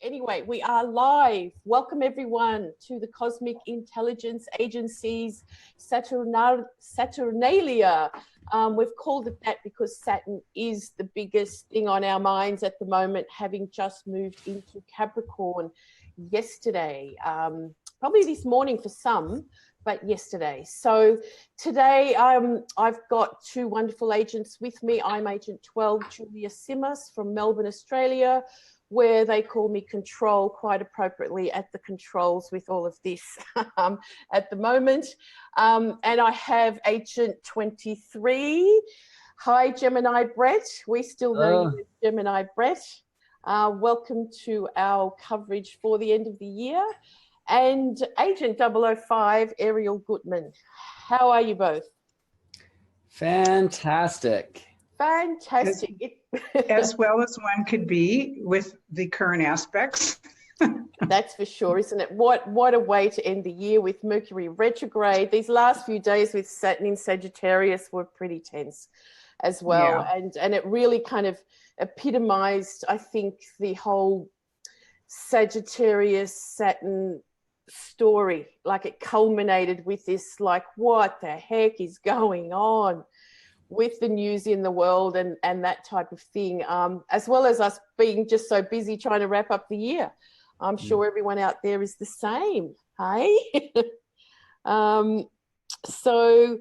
Anyway, we are live. Welcome everyone to the Cosmic Intelligence Agency's Saturnalia. We've called it that because Saturn is the biggest thing on our minds at the moment, having just moved into Capricorn yesterday. Probably this morning for some, but yesterday. So today I've got two wonderful agents with me. I'm Agent 12, Julija Simas from Melbourne, Australia, where they call me Control, quite appropriately at the controls with all of this at the moment. And I have Agent 23. Hi, Gemini Brett. We still know you as Gemini Brett. Welcome to our coverage for the end of the year. And Agent 005, Arielle Guttman. How are you both? Fantastic. Fantastic. As well as one could be with the current aspects. That's for sure, isn't it? What a way to end the year with Mercury retrograde. These last few days with Saturn in Sagittarius were pretty tense as well. Yeah. And it really kind of epitomized, I think, the whole Sagittarius Saturn story. Like, it culminated with this, like, what the heck is going on with the news in the world and that type of thing, as well as us being just so busy trying to wrap up the year. I'm sure everyone out there is the same, hey? So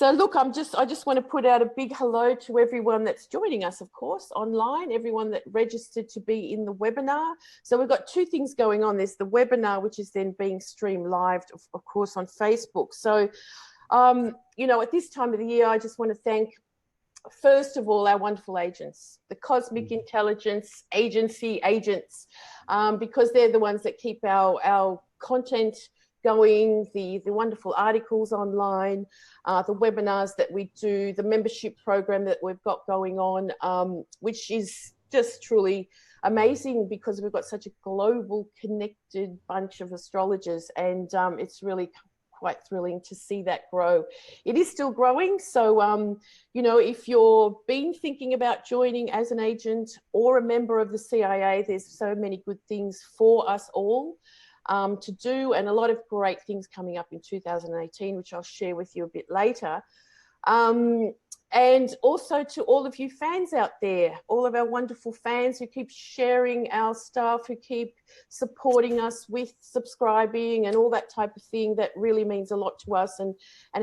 look, I just want to put out a big hello to everyone that's joining us, of course, online, everyone that registered to be in the webinar. So we've got two things going on. There's the webinar, which is then being streamed live, of course, on Facebook. So you know, at this time of the year, I just want to thank, first of all, our wonderful agents, the Cosmic Intelligence Agency agents, because they're the ones that keep our content going, the wonderful articles online, the webinars that we do, the membership program that we've got going on, which is just truly amazing because we've got such a global connected bunch of astrologers, and it's really quite thrilling to see that grow. It is still growing. So, you know, if you're been thinking about joining as an agent or a member of the CIA, there's so many good things for us all to do, and a lot of great things coming up in 2018, which I'll share with you a bit later. And also to all of you fans out there, all of our wonderful fans who keep sharing our stuff, who keep supporting us with subscribing and all that type of thing, that really means a lot to us and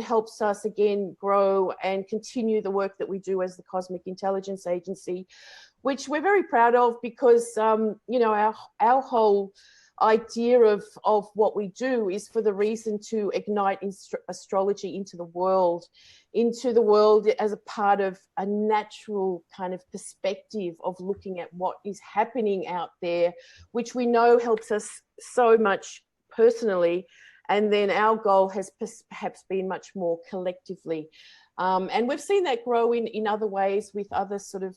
helps us, again, grow and continue the work that we do as the Cosmic Intelligence Agency, which we're very proud of because, you know, our whole idea of what we do is for the reason to ignite astrology into the world as a part of a natural kind of perspective of looking at what is happening out there, which we know helps us so much personally. And then our goal has perhaps been much more collectively. And we've seen that grow in other ways with other sort of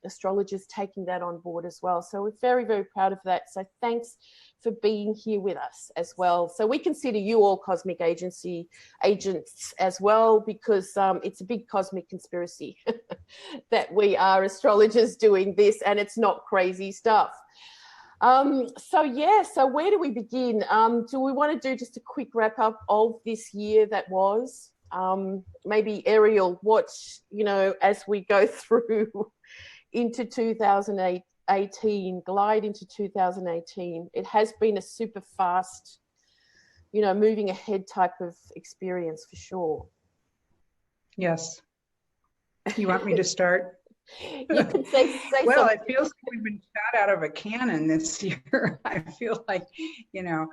astrologers taking that on board as well. So we're very, very proud of that. So thanks for being here with us as well. So we consider you all Cosmic Agency agents as well, because it's a big cosmic conspiracy that we are astrologers doing this, and it's not crazy stuff. So where do we begin? Do we want to do just a quick wrap up of this year that was? Maybe Arielle, what, you know, as we go through into 2018, glide into 2018, it has been a super fast, you know, moving ahead type of experience for sure. Yes. You want me to start? You can say well, something. It feels like we've been shot out of a cannon this year. I feel like, you know,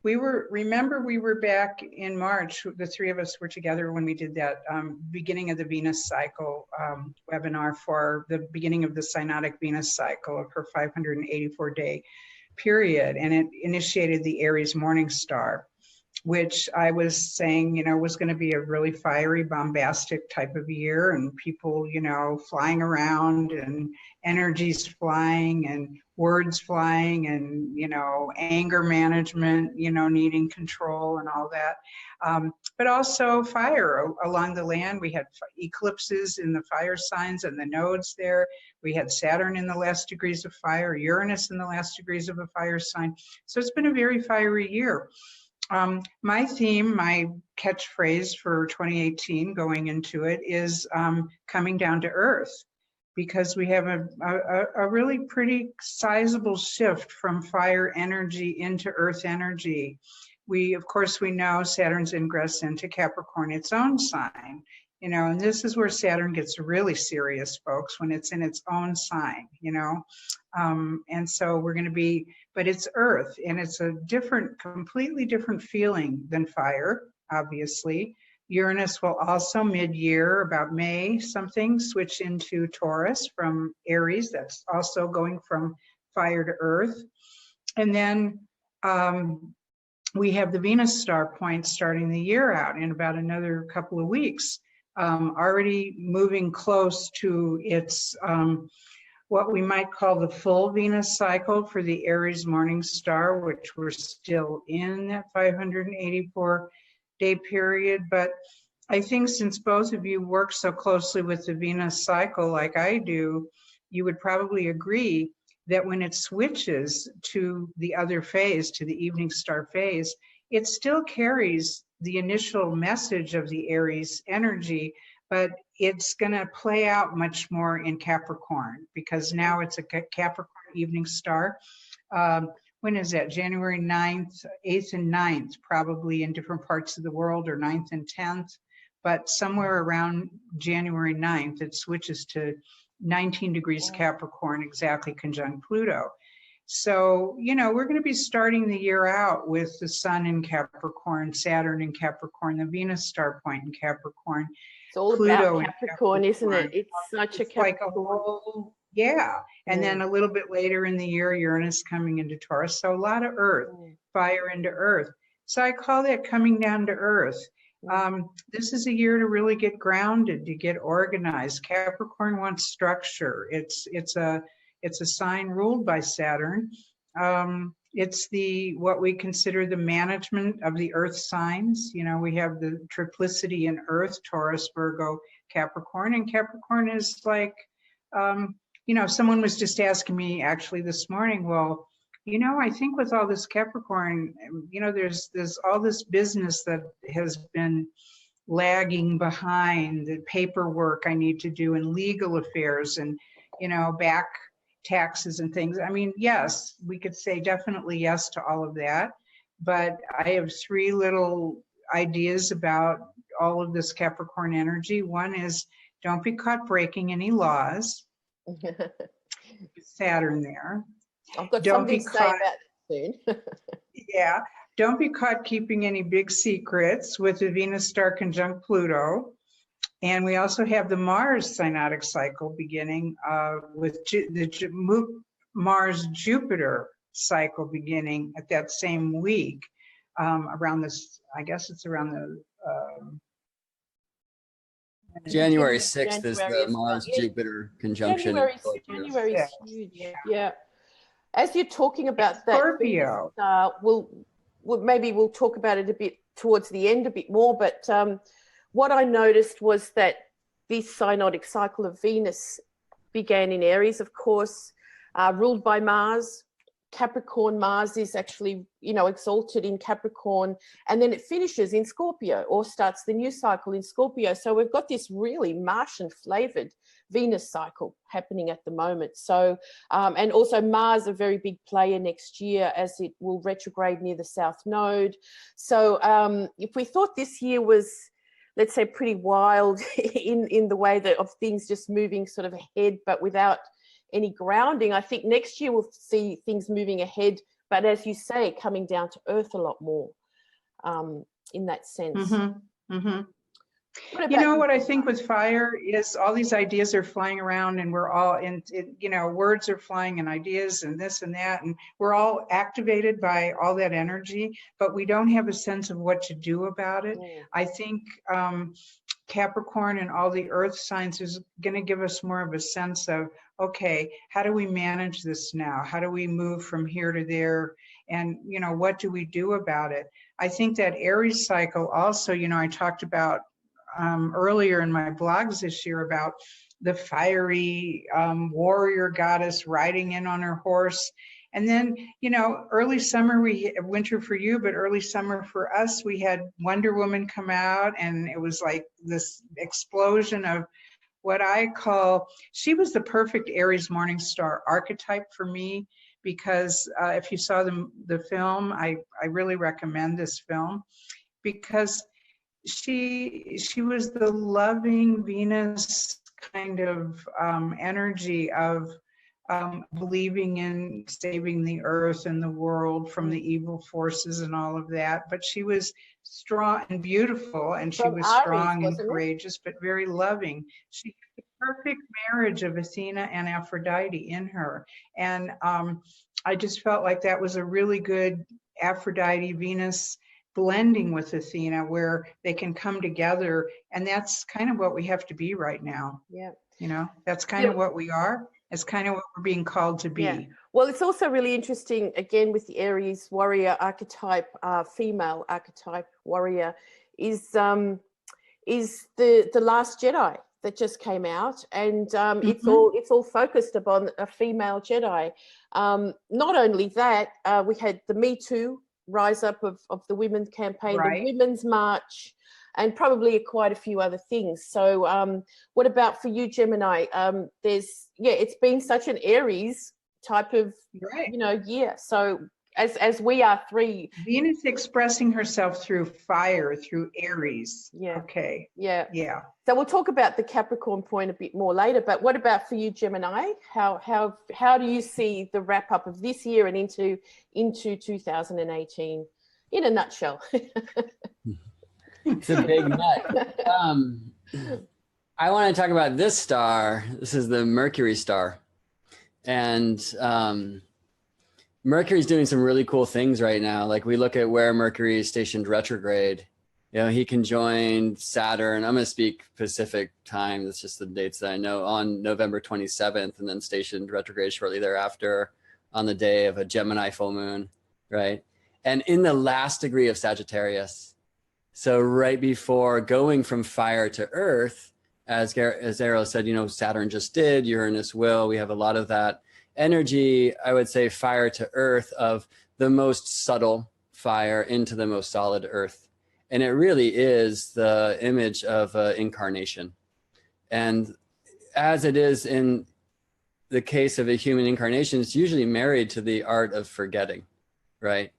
we were back in March, the three of us were together when we did that beginning of the Venus cycle webinar for the beginning of the synodic Venus cycle of her 584-day period. And it initiated the Aries morning star. which I was saying, you know, was going to be a really fiery, bombastic type of year, and people, you know, flying around and energies flying and words flying and, you know, anger management, you know, needing control and all that. But also fire along the land. We had eclipses in the fire signs and the nodes there. We had Saturn in the last degrees of fire, Uranus in the last degrees of a fire sign. So it's been a very fiery year. My theme, my catchphrase for 2018 going into it is coming down to earth, because we have a really pretty sizable shift from fire energy into earth energy. Of course, we know Saturn's ingress into Capricorn, its own sign, you know, and this is where Saturn gets really serious, folks, when it's in its own sign, you know. And so we're going to be, but it's earth, and it's a different, completely different feeling than fire, obviously. Uranus will also mid-year, about May something, switch into Taurus from Aries. That's also going from fire to earth. And then we have the Venus star point starting the year out in about another couple of weeks, already moving close to its what we might call the full Venus cycle for the Aries morning star, which we're still in that 584-day period. But I think since both of you work so closely with the Venus cycle like I do, you would probably agree that when it switches to the other phase, to the evening star phase, it still carries the initial message of the Aries energy, but it's going to play out much more in Capricorn, because now it's a Capricorn evening star. When is that? January 9th, 8th and 9th, probably in different parts of the world, or 9th and 10th. But somewhere around January 9th, it switches to 19 degrees Capricorn, exactly conjunct Pluto. So, you know, we're going to be starting the year out with the Sun in Capricorn, Saturn in Capricorn, the Venus star point in Capricorn. It's all Pluto about Capricorn, isn't it? It's such a Capricorn. Like a whole, yeah. And then a little bit later in the year, Uranus coming into Taurus. So a lot of earth, fire into earth. So I call that coming down to earth. This is a year to really get grounded, to get organized. Capricorn wants structure. It's a sign ruled by Saturn. It's what we consider the management of the earth signs. You know, we have the triplicity in earth, Taurus, Virgo, Capricorn, and Capricorn is like, you know, someone was just asking me actually this morning, well, you know, I think with all this Capricorn, you know, there's all this business that has been lagging behind, the paperwork I need to do and legal affairs and, you know, back taxes and things. I mean, yes, we could say definitely yes to all of that, but I have three little ideas about all of this Capricorn energy. One is, don't be caught breaking any laws. Saturn there. I've got something to say about that soon. Yeah, don't be caught keeping any big secrets with the Venus star conjunct Pluto. And we also have the Mars synodic cycle beginning with the Mars-Jupiter cycle beginning at that same week around this, I guess it's around the... January 6th is the Mars-Jupiter conjunction. January is huge, yeah. As you're talking about that, Scorpio. Maybe we'll talk about it a bit towards the end a bit more, but what I noticed was that this synodic cycle of Venus began in Aries, of course, ruled by Mars. Capricorn, Mars is actually, you know, exalted in Capricorn, and then it finishes in Scorpio, or starts the new cycle in Scorpio. So we've got this really Martian flavored Venus cycle happening at the moment. So, and also Mars, a very big player next year, as it will retrograde near the South Node. So if we thought this year was, let's say, pretty wild in the way that of things just moving sort of ahead, but without any grounding, I think next year we'll see things moving ahead, but as you say, coming down to earth a lot more in that sense. You know what I think with fire is all these ideas are flying around, and we're all you know, words are flying and ideas and this and that, and we're all activated by all that energy, but we don't have a sense of what to do about it. I think Capricorn and all the earth signs is going to give us more of a sense of, okay, how do we manage this now? How do we move from here to there? And, you know, what do we do about it? I think that Aries cycle also, you know, I talked about earlier in my blogs this year about the fiery warrior goddess riding in on her horse. And then, you know, early summer, winter for you, but early summer for us, we had Wonder Woman come out, and it was like this explosion of what I call, she was the perfect Aries morning star archetype for me, because if you saw the film, I really recommend this film, because she was the loving Venus kind of energy of believing in saving the earth and the world from the evil forces and all of that. But she was strong and beautiful, and she was strong and courageous, but very loving. She had the perfect marriage of Athena and Aphrodite in her. And I just felt like that was a really good Aphrodite Venus blending with Athena, where they can come together. And that's kind of what we have to be right now. Yeah. You know, that's kind of what we are. It's kind of what we're being called to be. Yeah. Well, it's also really interesting, again, with the Aries warrior archetype, female archetype warrior, is the Last Jedi that just came out, and it's all focused upon a female Jedi. Not only that, we had the Me Too rise up of the women's campaign, the Women's March, and probably quite a few other things. So what about for you, Gemini? It's been such an Aries type of you know year. So as we are three, Venus expressing herself through fire, through Aries. Okay. Yeah. So we'll talk about the Capricorn point a bit more later, but what about for you, Gemini? How do you see the wrap up of this year and into 2018 in a nutshell? It's a big nut. I want to talk about this star. This is the Mercury star. And Mercury's doing some really cool things right now. Like, we look at where Mercury is stationed retrograde. You know, he can join Saturn. I'm going to speak Pacific time. That's just the dates that I know, on November 27th, and then stationed retrograde shortly thereafter on the day of a Gemini full moon, right? And in the last degree of Sagittarius. So right before going from fire to earth, as Arielle said, you know, Saturn just did, Uranus will. We have a lot of that energy, I would say, fire to earth, of the most subtle fire into the most solid earth. And it really is the image of incarnation. And as it is in the case of a human incarnation, it's usually married to the art of forgetting, right?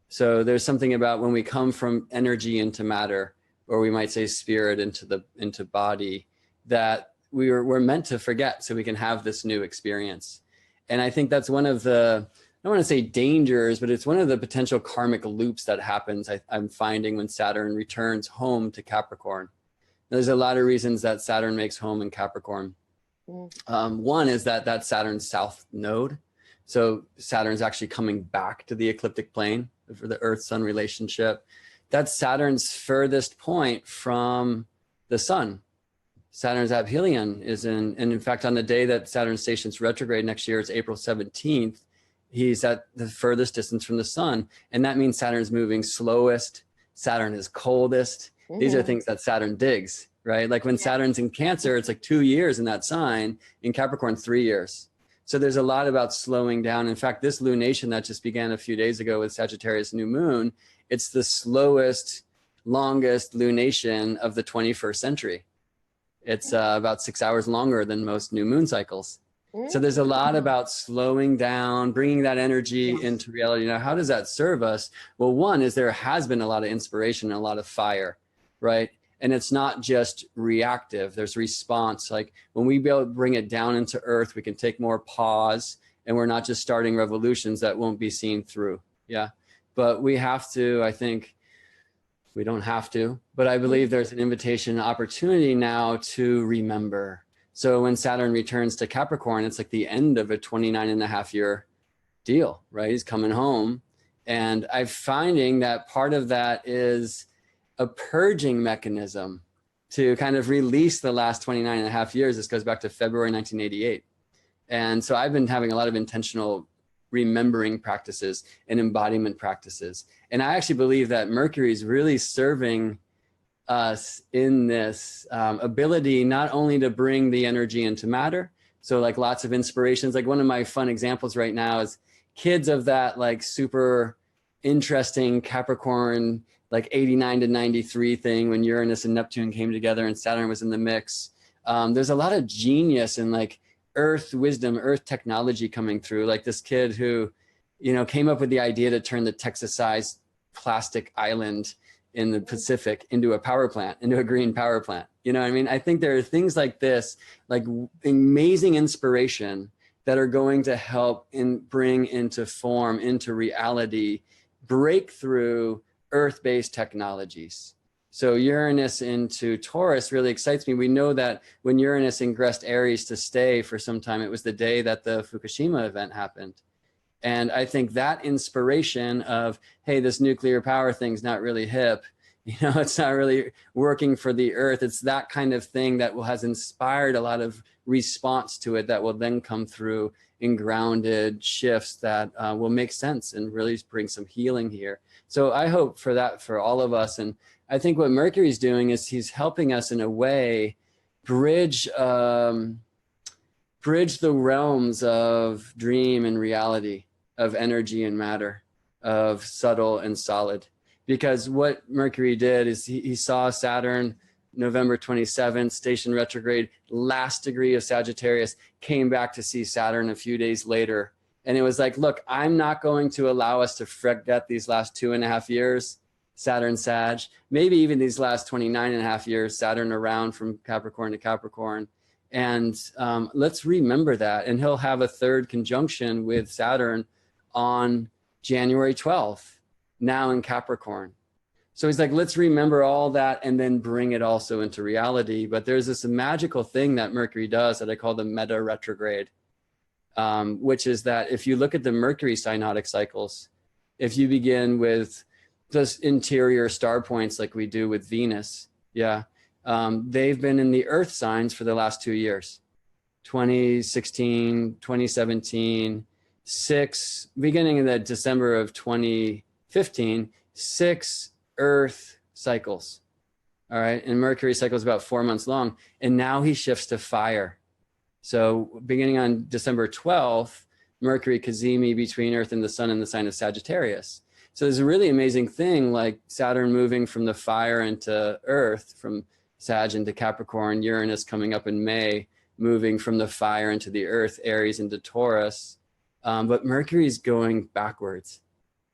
So there's something about when we come from energy into matter, or we might say spirit into body, that we're meant to forget so we can have this new experience. And I think that's one of the, I don't want to say dangers, but it's one of the potential karmic loops that happens, I'm finding, when Saturn returns home to Capricorn. There's a lot of reasons that Saturn makes home in Capricorn. One is that that's Saturn's south node. So Saturn's actually coming back to the ecliptic plane for the Earth-Sun relationship. That's Saturn's furthest point from the sun. Saturn's aphelion is and in fact, on the day that Saturn stations retrograde next year, it's April 17th, he's at the furthest distance from the sun. And that means Saturn's moving slowest. Saturn is coldest. These are things that Saturn digs, right? Like when Saturn's in Cancer, it's like 2 years in that sign. In Capricorn, 3 years. So there's a lot about slowing down. In fact, this lunation that just began a few days ago with Sagittarius new moon, it's the slowest, longest lunation of the 21st century. It's about 6 hours longer than most new moon cycles. So there's a lot about slowing down, bringing that energy into reality. Now, how does that serve us? Well, one is there has been a lot of inspiration and a lot of fire, right? And it's not just reactive, there's response. Like when we be able to bring it down into earth, we can take more pause, and we're not just starting revolutions that won't be seen through. Yeah. But we have to, I think, We don't have to, but I believe there's an invitation, an opportunity now to remember. So when Saturn returns to Capricorn, it's like the end of a 29.5-year deal, right? He's coming home. And I'm finding that part of that is a purging mechanism to kind of release the last 29.5 years. This goes back to February 1988. And so I've been having a lot of intentional remembering practices and embodiment practices. And I actually believe that Mercury is really serving us in this ability not only to bring the energy into matter, so like lots of inspirations. Like one of my fun examples right now is kids of that like super interesting Capricorn, like 89 to 93 thing when Uranus and Neptune came together and Saturn was in the mix. There's a lot of genius and like earth wisdom, earth technology coming through. Like this kid who, you know, came up with the idea to turn the Texas-sized plastic island in the Pacific into a power plant, into a green power plant. You know what I mean? I think there are things like this, like amazing inspiration that are going to help bring into form, into reality, breakthrough earth-based technologies. So Uranus into Taurus really excites me. We know that when Uranus ingressed Aries to stay for some time, it was the day that the Fukushima event happened. And I think that inspiration of, hey, this nuclear power thing's not really hip, you know, it's not really working for the earth. It's that kind of thing that has inspired a lot of response to it that will then come through in grounded shifts that will make sense and really bring some healing here. So I hope for that for all of us. And I think what Mercury's doing is he's helping us in a way bridge the realms of dream and reality, of energy and matter, of subtle and solid. Because what Mercury did is he saw Saturn November 27th, station retrograde, last degree of Sagittarius, came back to see Saturn a few days later. And it was like, look, I'm not going to allow us to forget these last 2.5 years, Saturn Sag, maybe even these last 29.5 years, Saturn around from Capricorn to Capricorn. And let's remember that. And he'll have a third conjunction with Saturn on January 12th, now in Capricorn. So he's like, let's remember all that and then bring it also into reality. But there's this magical thing that Mercury does that I call the meta retrograde, which is that if you look at the Mercury synodic cycles, if you begin with just interior star points like we do with Venus, they've been in the earth signs for the last 2 years, 2016, 2017, beginning in the December of 2015, 6 earth cycles. All right. And Mercury cycle is about 4 months long. And now he shifts to fire. So beginning on December 12th, Mercury cazimi between Earth and the Sun in the sign of Sagittarius. So there's a really amazing thing like Saturn moving from the fire into Earth, from Sag into Capricorn, Uranus coming up in May, moving from the fire into the Earth, Aries into Taurus. But Mercury's going backwards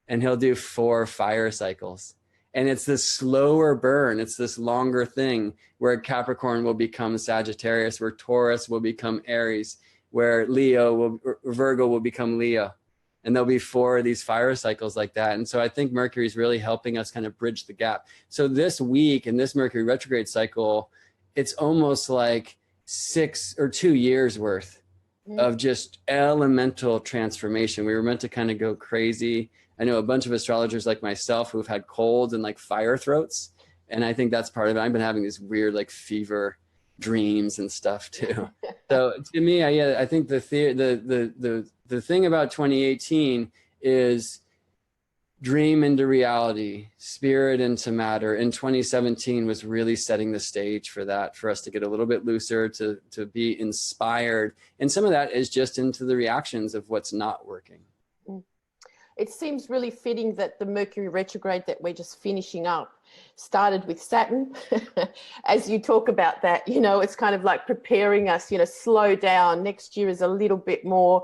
and he'll do 4 fire cycles. And it's this slower burn. It's this longer thing where Capricorn will become Sagittarius, where Taurus will become Aries, where Virgo will become Leo. And there'll be 4 of these fire cycles like that. And so I think Mercury is really helping us kind of bridge the gap. So this week in this Mercury retrograde cycle, it's almost like 6 or 2 years worth of just elemental transformation. We were meant to kind of go crazy. I know a bunch of astrologers like myself who've had colds and like fire throats. And I think that's part of it. I've been having these weird like fever dreams and stuff too. So to me, I think the thing about 2018 is dream into reality, spirit into matter. And 2017 was really setting the stage for that, for us to get a little bit looser, to be inspired. And some of that is just into the reactions of what's not working. It seems really fitting that the Mercury retrograde that we're just finishing up started with Saturn. As you talk about that, you know, it's kind of like preparing us, you know, slow down. Next year is a little bit more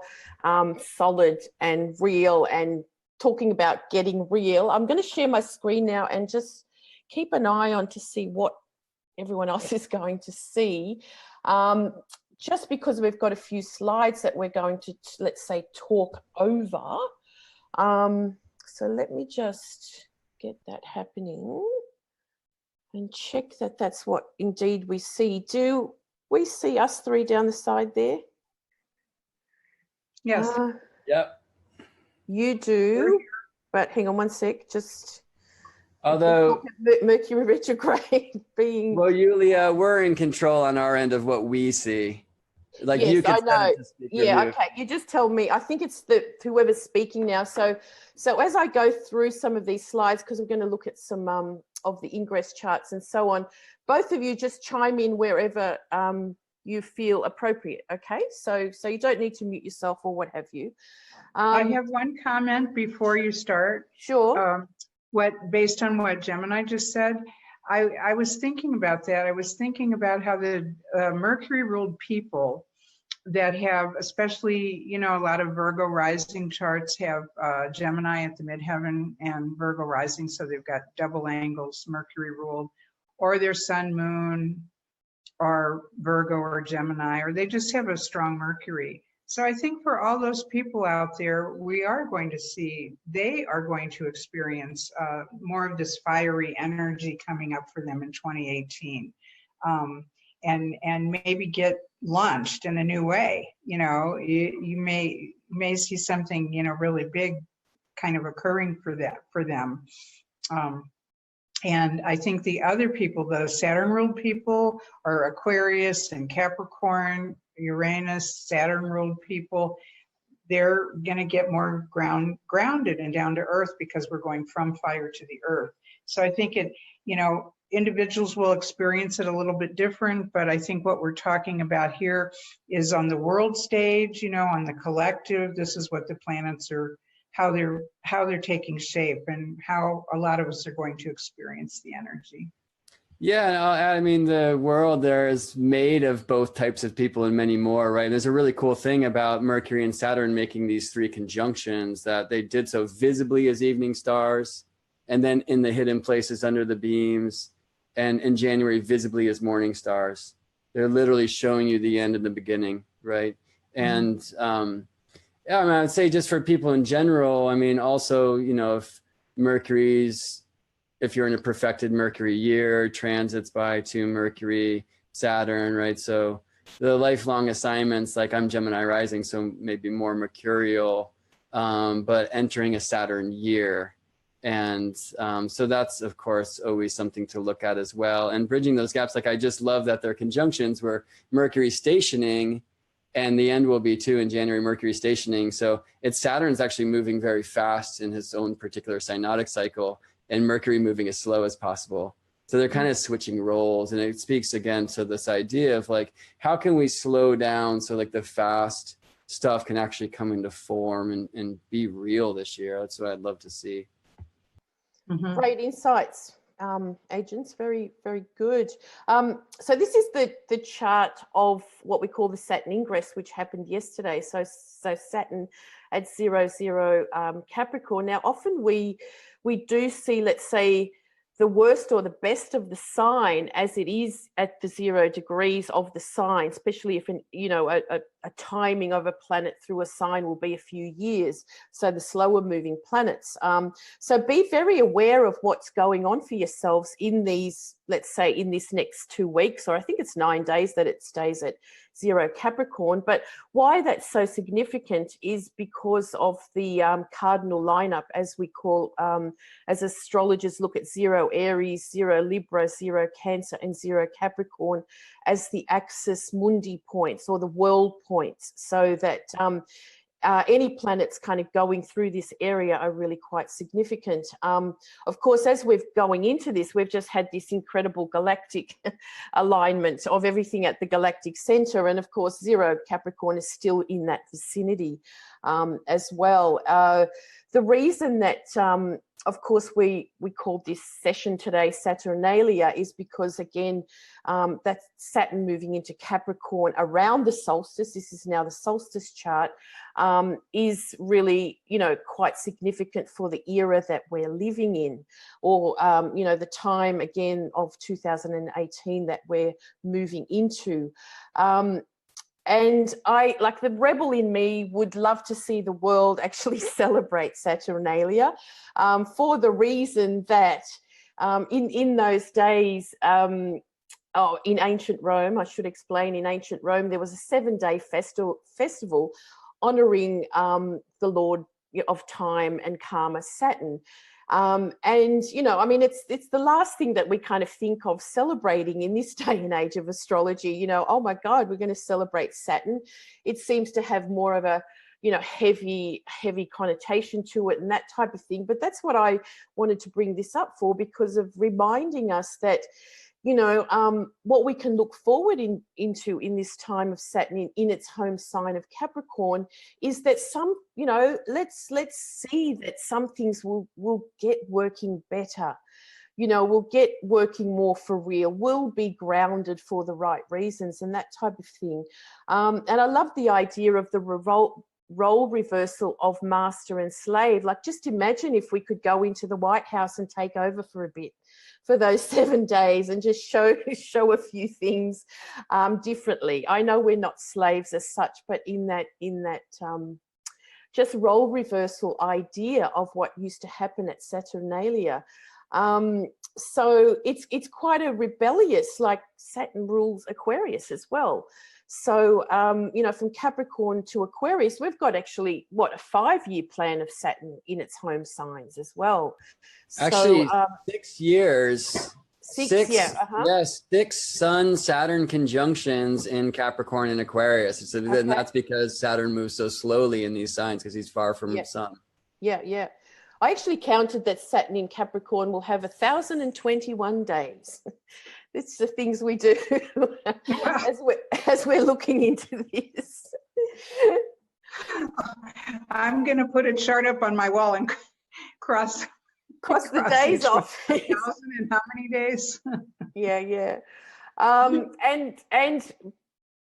solid and real, and talking about getting real. I'm going to share my screen now and just keep an eye on to see what everyone else is going to see. Just because we've got a few slides that we're going to, let's say, talk over. So let me just get that happening. And check that that's what indeed we see. Do we see us three down the side there? Yes. Yep. You do, but hang on one sec. Just although Mercury retrograde being. Well, Julia, we're in control on our end of what we see. Like yes, you can I know. Yeah, view. okay. You just tell me. I think it's whoever's speaking now. So as I go through some of these slides, because I'm going to look at some of the ingress charts and so on, both of you just chime in wherever you feel appropriate. Okay, so you don't need to mute yourself or what have you. I have one comment before you start. Sure. Based on what Gemini just said, I was thinking about that. I was thinking about how the Mercury ruled people that have, especially, you know, a lot of Virgo rising charts have Gemini at the midheaven and Virgo rising, so they've got double angles, Mercury ruled, or their sun, moon, or Virgo or Gemini, or they just have a strong Mercury. So I think for all those people out there, we are going to see, they are going to experience more of this fiery energy coming up for them in 2018. And maybe get launched in a new way. You know, you may see something, you know, really big kind of occurring for them. And I think the other people, the Saturn ruled people, are Aquarius and Capricorn, Uranus, Saturn ruled people. They're going to get more grounded and down to earth because we're going from fire to the earth. So I think it, you know, individuals will experience it a little bit different, but I think what we're talking about here is on the world stage, you know, on the collective. This is what the planets are, how they're taking shape, and how a lot of us are going to experience the energy. Yeah, I mean, the world there is made of both types of people and many more, right? And there's a really cool thing about Mercury and Saturn making these three conjunctions, that they did so visibly as evening stars, and then in the hidden places under the beams, and in January visibly as morning stars. They're literally showing you the end and the beginning, right? And yeah, I mean, I would say just for people in general, I mean, also, you know, if you're in a perfected Mercury year, transits by to Mercury, Saturn, right? So the lifelong assignments, like I'm Gemini rising, so maybe more mercurial, but entering a Saturn year. And so that's, of course, always something to look at as well. And bridging those gaps, like I just love that there are conjunctions where Mercury stationing, and the end will be too in January, Mercury stationing. So Saturn's actually moving very fast in his own particular synodic cycle, and Mercury moving as slow as possible. So they're kind of switching roles. And it speaks again to this idea of like, how can we slow down so like the fast stuff can actually come into form and be real this year? That's what I'd love to see. Great insights, agents. Very, very good. So this is the chart of what we call the Saturn ingress, which happened yesterday. So Saturn at 0 Capricorn. Now, often we do see, let's say, the worst or the best of the sign as it is at the 0 degrees of the sign, especially if a timing of a planet through a sign will be a few years. So the slower moving planets. So be very aware of what's going on for yourselves in these, let's say, in this next 2 weeks, or I think it's 9 days that it stays at 0 Capricorn. But why that's so significant is because of the cardinal lineup, as we call, as astrologers look at 0 Aries, 0 Libra, 0 Cancer, and 0 Capricorn as the axis mundi points or the world points, so that any planets kind of going through this area are really quite significant. Of course, as we're going into this, we've just had this incredible galactic alignment of everything at the galactic center. And of course, 0 Capricorn is still in that vicinity as well. The reason that, of course, we called this session today Saturnalia is because, again, that's Saturn moving into Capricorn around the solstice. This is now the solstice chart, is really, quite significant for the era that we're living in, or, the time, again, of 2018 that we're moving into. And I, like the rebel in me, would love to see the world actually celebrate Saturnalia, for the reason that in those days, in ancient Rome, I should explain, in ancient Rome, there was a 7-day festival honoring the Lord of time and karma, Saturn. And, you know, I mean, it's the last thing that we kind of think of celebrating in this day and age of astrology. You know, oh my God, we're going to celebrate Saturn. It seems to have more of a, you know, heavy connotation to it and that type of thing. But that's what I wanted to bring this up for, because of reminding us that, you know, what we can look forward into in this time of Saturn in its home sign of Capricorn is that some, you know, let's see that some things will get working better. You know, we'll get working more for real, we'll be grounded for the right reasons and that type of thing. And I love the idea of the role reversal of master and slave. Like, just imagine if we could go into the White House and take over for a bit for those 7 days and just show a few things differently. I know we're not slaves as such, but in that just role reversal idea of what used to happen at Saturnalia. So it's quite a rebellious, like Saturn rules Aquarius as well. So, you know, from Capricorn to Aquarius, we've got actually, what, a 5-year plan of Saturn in its home signs as well. Actually, so, 6 years. Six, yeah. 6 Sun-Saturn conjunctions in Capricorn and Aquarius. So and that's because Saturn moves so slowly in these signs, because he's far from Sun. Yeah. I actually counted that Saturn in Capricorn will have 1,021 days. It's the things we do as we're looking into this. I'm going to put a chart up on my wall and cross the days off. 1,000 in how many days? Yeah. And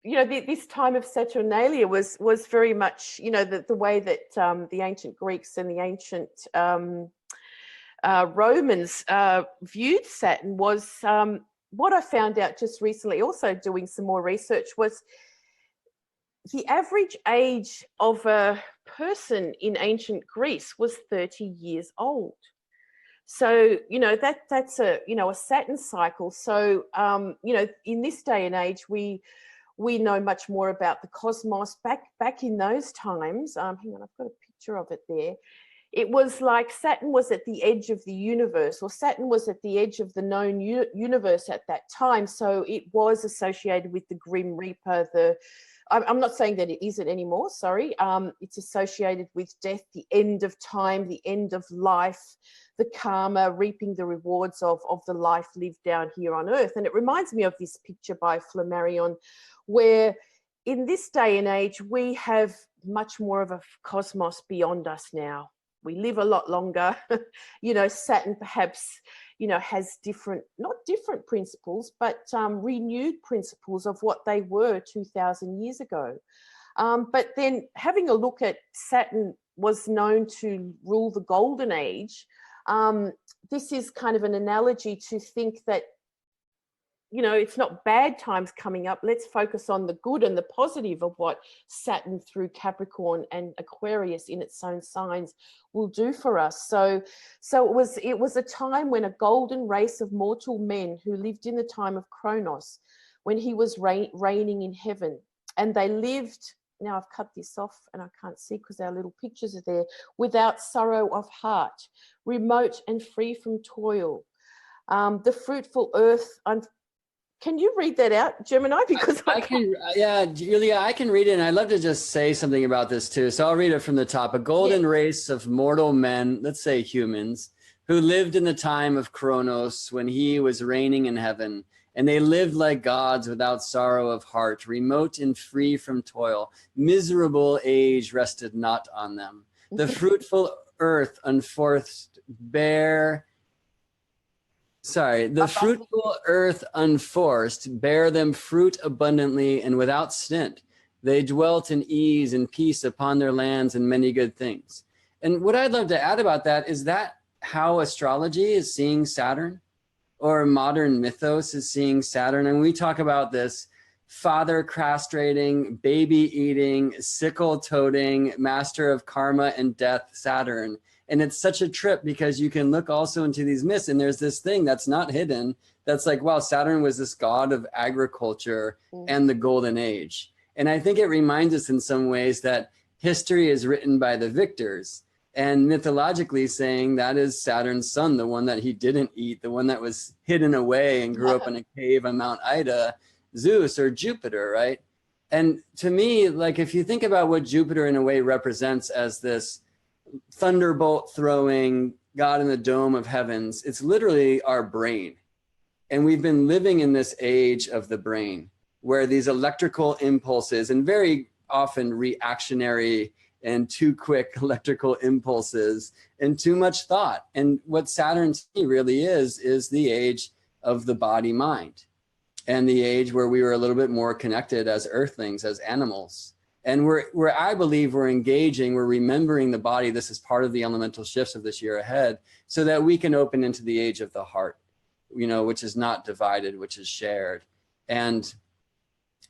you know, this time of Saturnalia was very much, you know, the way that the ancient Greeks and the ancient Romans viewed Saturn was, what I found out just recently, also doing some more research, was the average age of a person in ancient Greece was 30 years old. So, you know, that's a, you know, a Saturn cycle. So, you know, in this day and age, we know much more about the cosmos. Back in those times, hang on, I've got a picture of it there. It was like Saturn was at the edge of the universe, or Saturn was at the edge of the known universe at that time. So it was associated with the Grim Reaper. I'm not saying that it isn't anymore, sorry. It's associated with death, the end of time, the end of life, the karma, reaping the rewards of the life lived down here on Earth. And it reminds me of this picture by Flammarion, where in this day and age, we have much more of a cosmos beyond us now. We live a lot longer. You know, Saturn perhaps, you know, has not different principles, but renewed principles of what they were 2,000 years ago. But then having a look at Saturn was known to rule the golden age. This is kind of an analogy to think that, you know, it's not bad times coming up. Let's focus on the good and the positive of what Saturn through Capricorn and Aquarius in its own signs will do for us. So it was a time when a golden race of mortal men who lived in the time of Kronos, when he was reigning in heaven, and they lived, now I've cut this off and I can't see because our little pictures are there, without sorrow of heart, remote and free from toil. The fruitful earth, can you read that out, Gemini? Because I can, yeah, Julia, I can read it, and I'd love to just say something about this too. So I'll read it from the top. A golden race of mortal men, let's say humans, who lived in the time of Kronos when he was reigning in heaven, and they lived like gods without sorrow of heart, remote and free from toil. Miserable age rested not on them. The fruitful earth unforced the fruitful earth unforced bare them fruit abundantly and without stint. They dwelt in ease and peace upon their lands and many good things. And what I'd love to add about that is that how astrology is seeing Saturn, or modern mythos is seeing Saturn. And we talk about this father castrating, baby eating, sickle toting, master of karma and death Saturn. And it's such a trip because you can look also into these myths, and there's this thing that's not hidden. That's like, wow, Saturn was this god of agriculture and the golden age. And I think it reminds us in some ways that history is written by the victors, and mythologically saying that is Saturn's son, the one that he didn't eat, the one that was hidden away and grew up in a cave on Mount Ida, Zeus or Jupiter, right? And to me, like, if you think about what Jupiter in a way represents as this thunderbolt throwing God in the dome of heavens, it's literally our brain. And we've been living in this age of the brain, where these electrical impulses, and very often reactionary and too quick electrical impulses, and too much thought. And what Saturn to me really is the age of the body mind, and the age where we were a little bit more connected as earthlings, as animals. And I believe we're engaging, we're remembering the body. This is part of the elemental shifts of this year ahead, so that we can open into the age of the heart, you know, which is not divided, which is shared. And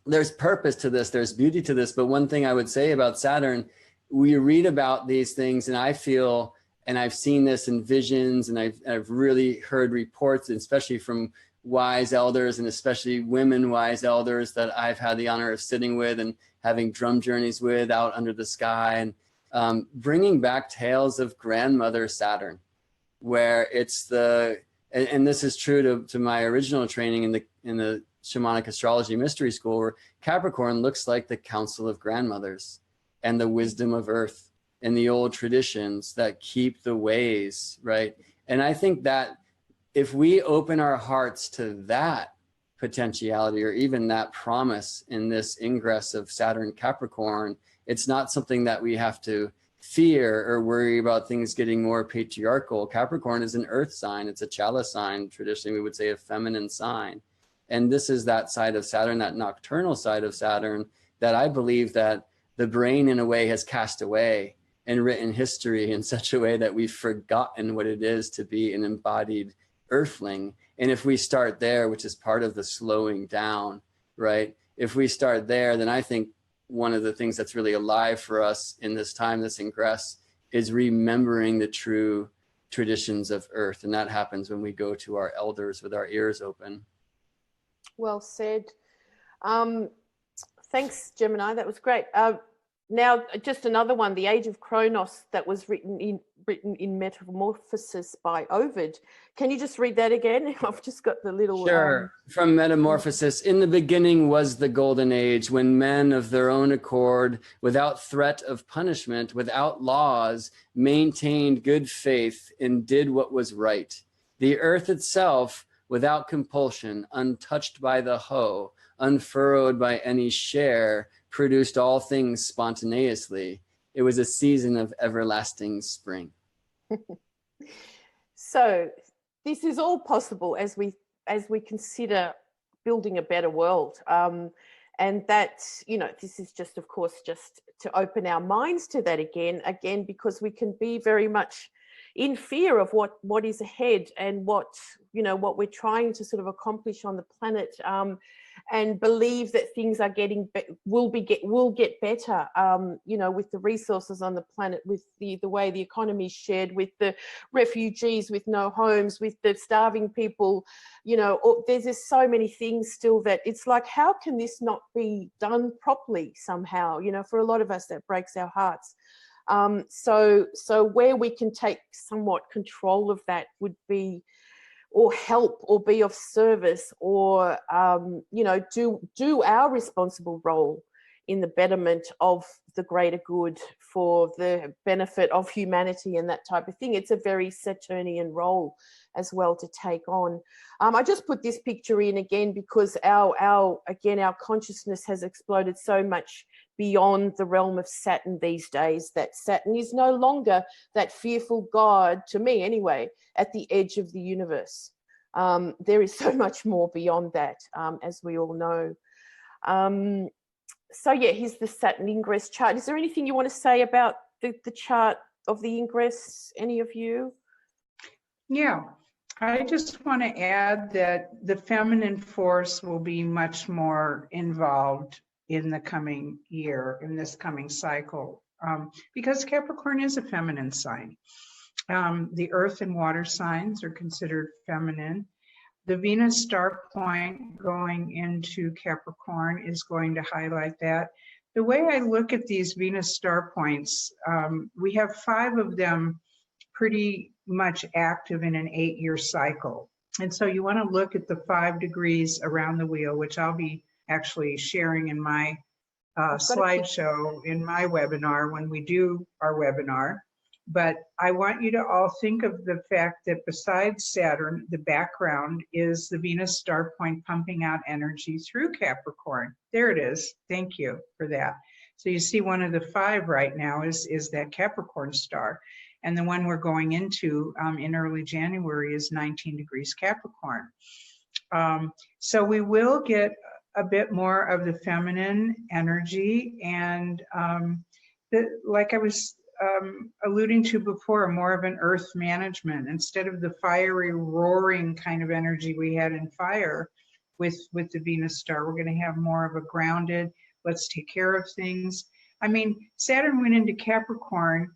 there's purpose to this, there's beauty to this. But one thing I would say about Saturn, we read about these things, and I feel, and I've seen this in visions, and I've really heard reports, especially from wise elders, and especially women wise elders that I've had the honor of sitting with and having drum journeys with out under the sky, and bringing back tales of grandmother Saturn, where it's and this is true to my original training in the shamanic astrology mystery school, where Capricorn looks like the council of grandmothers and the wisdom of earth and the old traditions that keep the ways, right? And I think that if we open our hearts to that potentiality, or even that promise in this ingress of Saturn Capricorn, it's not something that we have to fear or worry about things getting more patriarchal. Capricorn is an earth sign. It's a chalice sign. Traditionally, we would say a feminine sign. And this is that side of Saturn, that nocturnal side of Saturn, that I believe that the brain in a way has cast away and written history in such a way that we've forgotten what it is to be an embodied earthling. And if we start there, which is part of the slowing down, right? If we start there, then I think one of the things that's really alive for us in this time, this ingress, is remembering the true traditions of earth. And that happens when we go to our elders with our ears open. Well said. Thanks, Gemini. That was great. Now, just another one, the Age of Kronos, that was written in Metamorphosis by Ovid. Can you just read that again? I've just got the little... Sure. From Metamorphosis. In the beginning was the golden age, when men of their own accord, without threat of punishment, without laws, maintained good faith and did what was right. The earth itself, without compulsion, untouched by the hoe, unfurrowed by any share, produced all things spontaneously. It was a season of everlasting spring. So this is all possible as we consider building a better world. And that, you know, this is just, of course, just to open our minds to that again, because we can be very much in fear of what is ahead and what we're trying to sort of accomplish on the planet, and believe that things are will get better, with the resources on the planet, with the way the economy is shared, with the refugees with no homes, with the starving people, there's just so many things still that it's like, how can this not be done properly somehow? For a lot of us, that breaks our hearts. So where we can take somewhat control of that would be, or help, or be of service, or do our responsible role in the betterment of the greater good for the benefit of humanity and that type of thing. It's a very Saturnian role as well to take on. I just put this picture in again because our consciousness has exploded so much beyond the realm of Saturn these days, that Saturn is no longer that fearful god, to me anyway, at the edge of the universe. There is so much more beyond that, as we all know. So yeah, here's the Saturn ingress chart. Is there anything you want to say about the chart of the ingress, any of you? Yeah, I just want to add that the feminine force will be much more involved in the coming year, in this coming cycle, because Capricorn is a feminine sign. The earth and water signs are considered feminine. The Venus star point going into Capricorn is going to highlight that. The way I look at these Venus star points, we have 5 of them pretty much active in an 8-year cycle. And so you want to look at the 5 degrees around the wheel, which I'll be actually sharing in my slideshow in my webinar when we do our webinar. But I want you to all think of the fact that besides Saturn, the background is the Venus star point pumping out energy through Capricorn. There it is. Thank you for that. So you see one of the 5 right now is that Capricorn star. And the one we're going into in early January is 19 degrees Capricorn. So we will get a bit more of the feminine energy and like I was alluding to before, more of an earth management instead of the fiery roaring kind of energy we had in fire with the Venus star. We're going to have more of a grounded, let's take care of things. I mean, Saturn went into Capricorn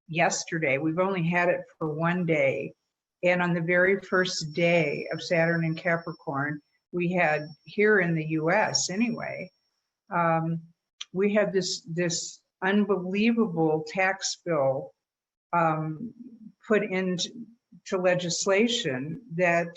yesterday. We've only had it for 1 day. And on the very first day of Saturn in Capricorn, we had here in the US anyway, we had this unbelievable tax bill put into legislation that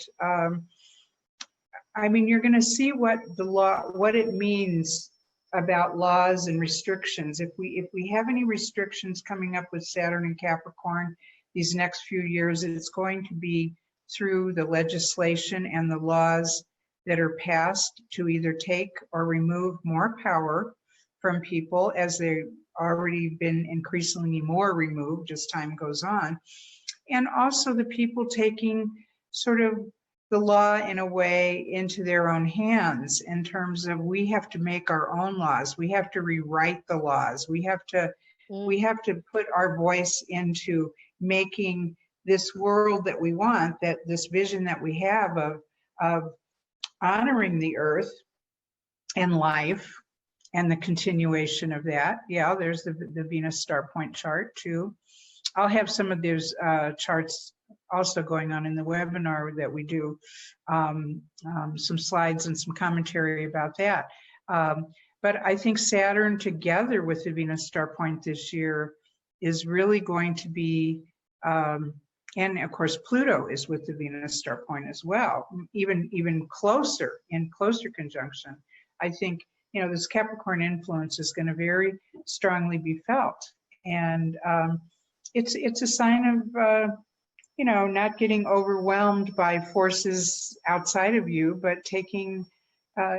I mean, you're going to see what the law, what it means about laws and restrictions. If we have any restrictions coming up with Saturn and Capricorn these next few years, it's going to be through the legislation and the laws that are passed to either take or remove more power from people, as they've already been increasingly more removed as time goes on. And also the people taking sort of the law in a way into their own hands in terms of we have to make our own laws. We have to rewrite the laws. We have to put our voice into making this world that we want, that this vision that we have of honoring the earth and life and the continuation of that. Yeah, there's the Venus star point chart too. I'll have some of those charts also going on in the webinar that we do, some slides and some commentary about that. But I think Saturn together with the Venus star point this year is really going to be, and of course Pluto is with the Venus star point as well, even closer, in closer conjunction. I think, you know, this Capricorn influence is going to very strongly be felt. And it's a sign of, you know, not getting overwhelmed by forces outside of you, but taking,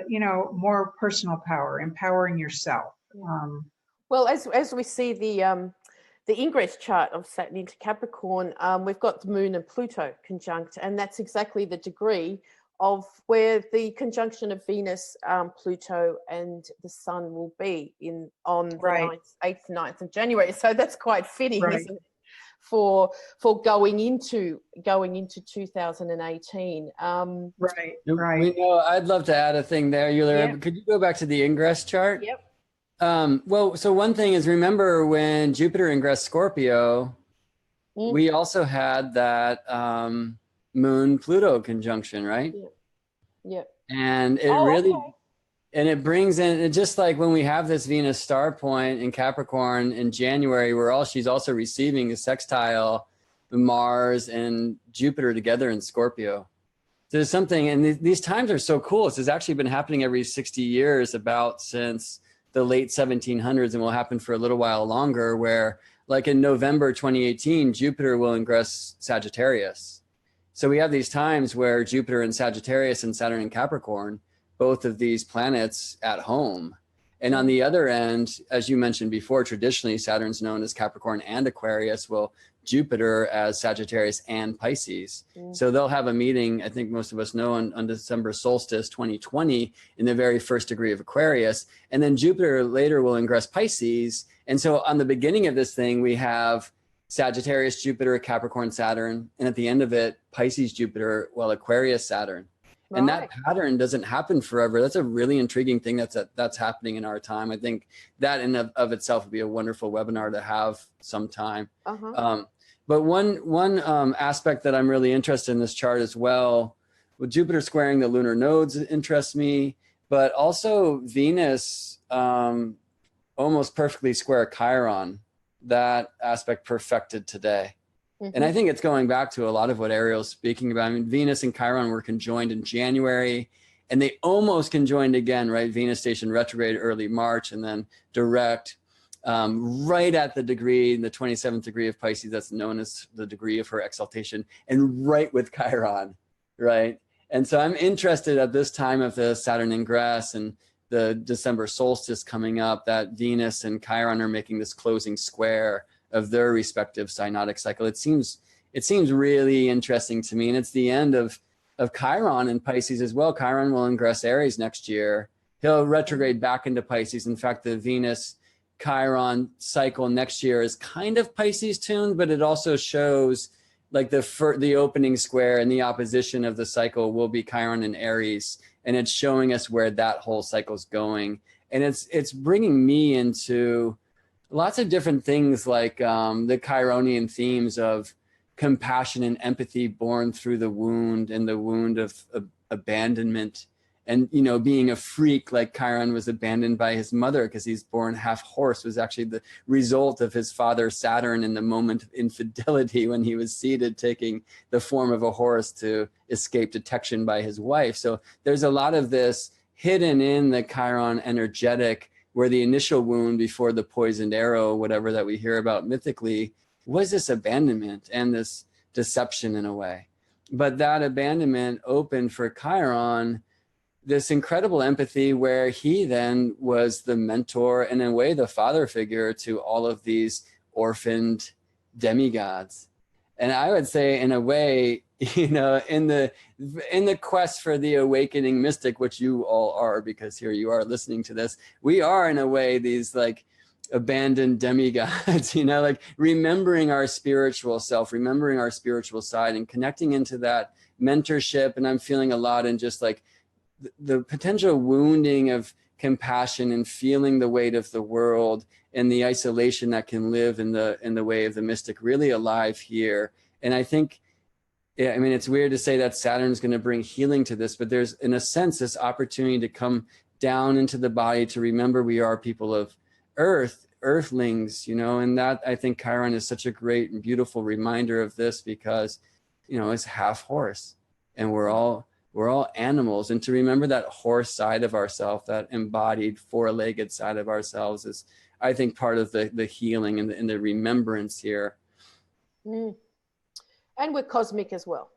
you know, more personal power, empowering yourself. Well, as we see the ingress chart of Saturn into Capricorn, we've got the Moon and Pluto conjunct, and that's exactly the degree of where the conjunction of Venus, Pluto, and the Sun will be on the 8th, 9th of January. So that's quite fitting, isn't it, for going into 2018. Right. We know, I'd love to add a thing there, Julija. Could you go back to the ingress chart? Yep. Well, so one thing is, remember when Jupiter ingressed Scorpio, we also had that Moon-Pluto conjunction, right? Yeah. And it and it brings in, it just like when we have this Venus star point in Capricorn in January, she's also receiving a sextile Mars and Jupiter together in Scorpio. So there's something, and these times are so cool. This has actually been happening every 60 years about since the late 1700s, and will happen for a little while longer, where like in November 2018, Jupiter will ingress Sagittarius. So we have these times where Jupiter in Sagittarius and Saturn in Capricorn, both of these planets at home. And on the other end, as you mentioned before, traditionally Saturn's known as Capricorn and Aquarius, well, Jupiter as Sagittarius and Pisces. So they'll have a meeting, I think most of us know, on December solstice 2020 in the very first degree of Aquarius. And then Jupiter later will ingress Pisces. And so on the beginning of this thing, we have Sagittarius, Jupiter, Capricorn, Saturn. And at the end of it, Pisces, Jupiter, well, Aquarius, Saturn. And that pattern doesn't happen forever. That's a really intriguing thing that's happening in our time. I think that in of itself would be a wonderful webinar to have sometime. But one aspect that I'm really interested in this chart as well, with Jupiter squaring the lunar nodes interests me, but also Venus almost perfectly square Chiron, that aspect perfected today. Mm-hmm. And I think it's going back to a lot of what Arielle's speaking about. I mean, Venus and Chiron were conjoined in January, and they almost conjoined again, right? Venus station retrograde early March, and then direct right at the degree, the 27th degree of Pisces, that's known as the degree of her exaltation, and right with Chiron, right? And so I'm interested at this time of the Saturn ingress and the December solstice coming up, that Venus and Chiron are making this closing square of their respective synodic cycle. It seems really interesting to me. And it's the end of Chiron in Pisces as well. Chiron will ingress Aries next year. He'll retrograde back into Pisces. In fact, the Venus Chiron cycle next year is kind of Pisces tuned, but it also shows like the opening square and the opposition of the cycle will be Chiron and Aries. And it's showing us where that whole cycle's going. And it's bringing me into lots of different things, like the Chironian themes of compassion and empathy born through the wound, and the wound of abandonment. And, you know, being a freak, like Chiron was abandoned by his mother because he's born half horse, was actually the result of his father Saturn in the moment of infidelity when he was seated, taking the form of a horse to escape detection by his wife. So there's a lot of this hidden in the Chiron energetic, where the initial wound before the poisoned arrow, whatever that we hear about mythically, was this abandonment and this deception in a way. But that abandonment opened for Chiron this incredible empathy, where he then was the mentor and in a way the father figure to all of these orphaned demigods. And I would say, in a way, you know, in the quest for the awakening mystic, which you all are, because here you are listening to this, we are in a way these like abandoned demigods, you know, like remembering our spiritual self, remembering our spiritual side, and connecting into that mentorship. And I'm feeling a lot in just like the potential wounding of compassion and feeling the weight of the world and the isolation that can live in the way of the mystic really alive here. And I think, I mean, it's weird to say that Saturn's going to bring healing to this, but there's, in a sense, this opportunity to come down into the body, to remember we are people of earth, earthlings, you know. And that, I think Chiron is such a great and beautiful reminder of this, because, you know, it's half horse and we're all animals. And to remember that horse side of ourselves, that embodied four-legged side of ourselves, is, I think, part of the healing and the remembrance here. Mm. And we're cosmic as well.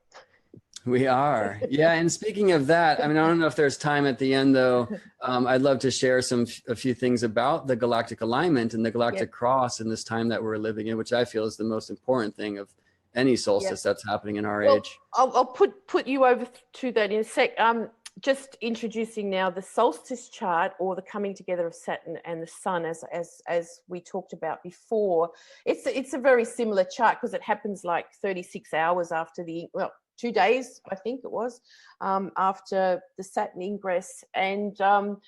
We are. Yeah. And speaking of that, I mean, I don't know if there's time at the end, though. I'd love to share a few things about the galactic alignment and the galactic cross in this time that we're living in, which I feel is the most important thing of any solstice that's happening in our age. I'll put you over to that in a sec. Just introducing now the solstice chart, or the coming together of Saturn and the Sun, as we talked about before. It's a very similar chart, because it happens like 36 hours after 2 days, I think it was, after the Saturn ingress. And so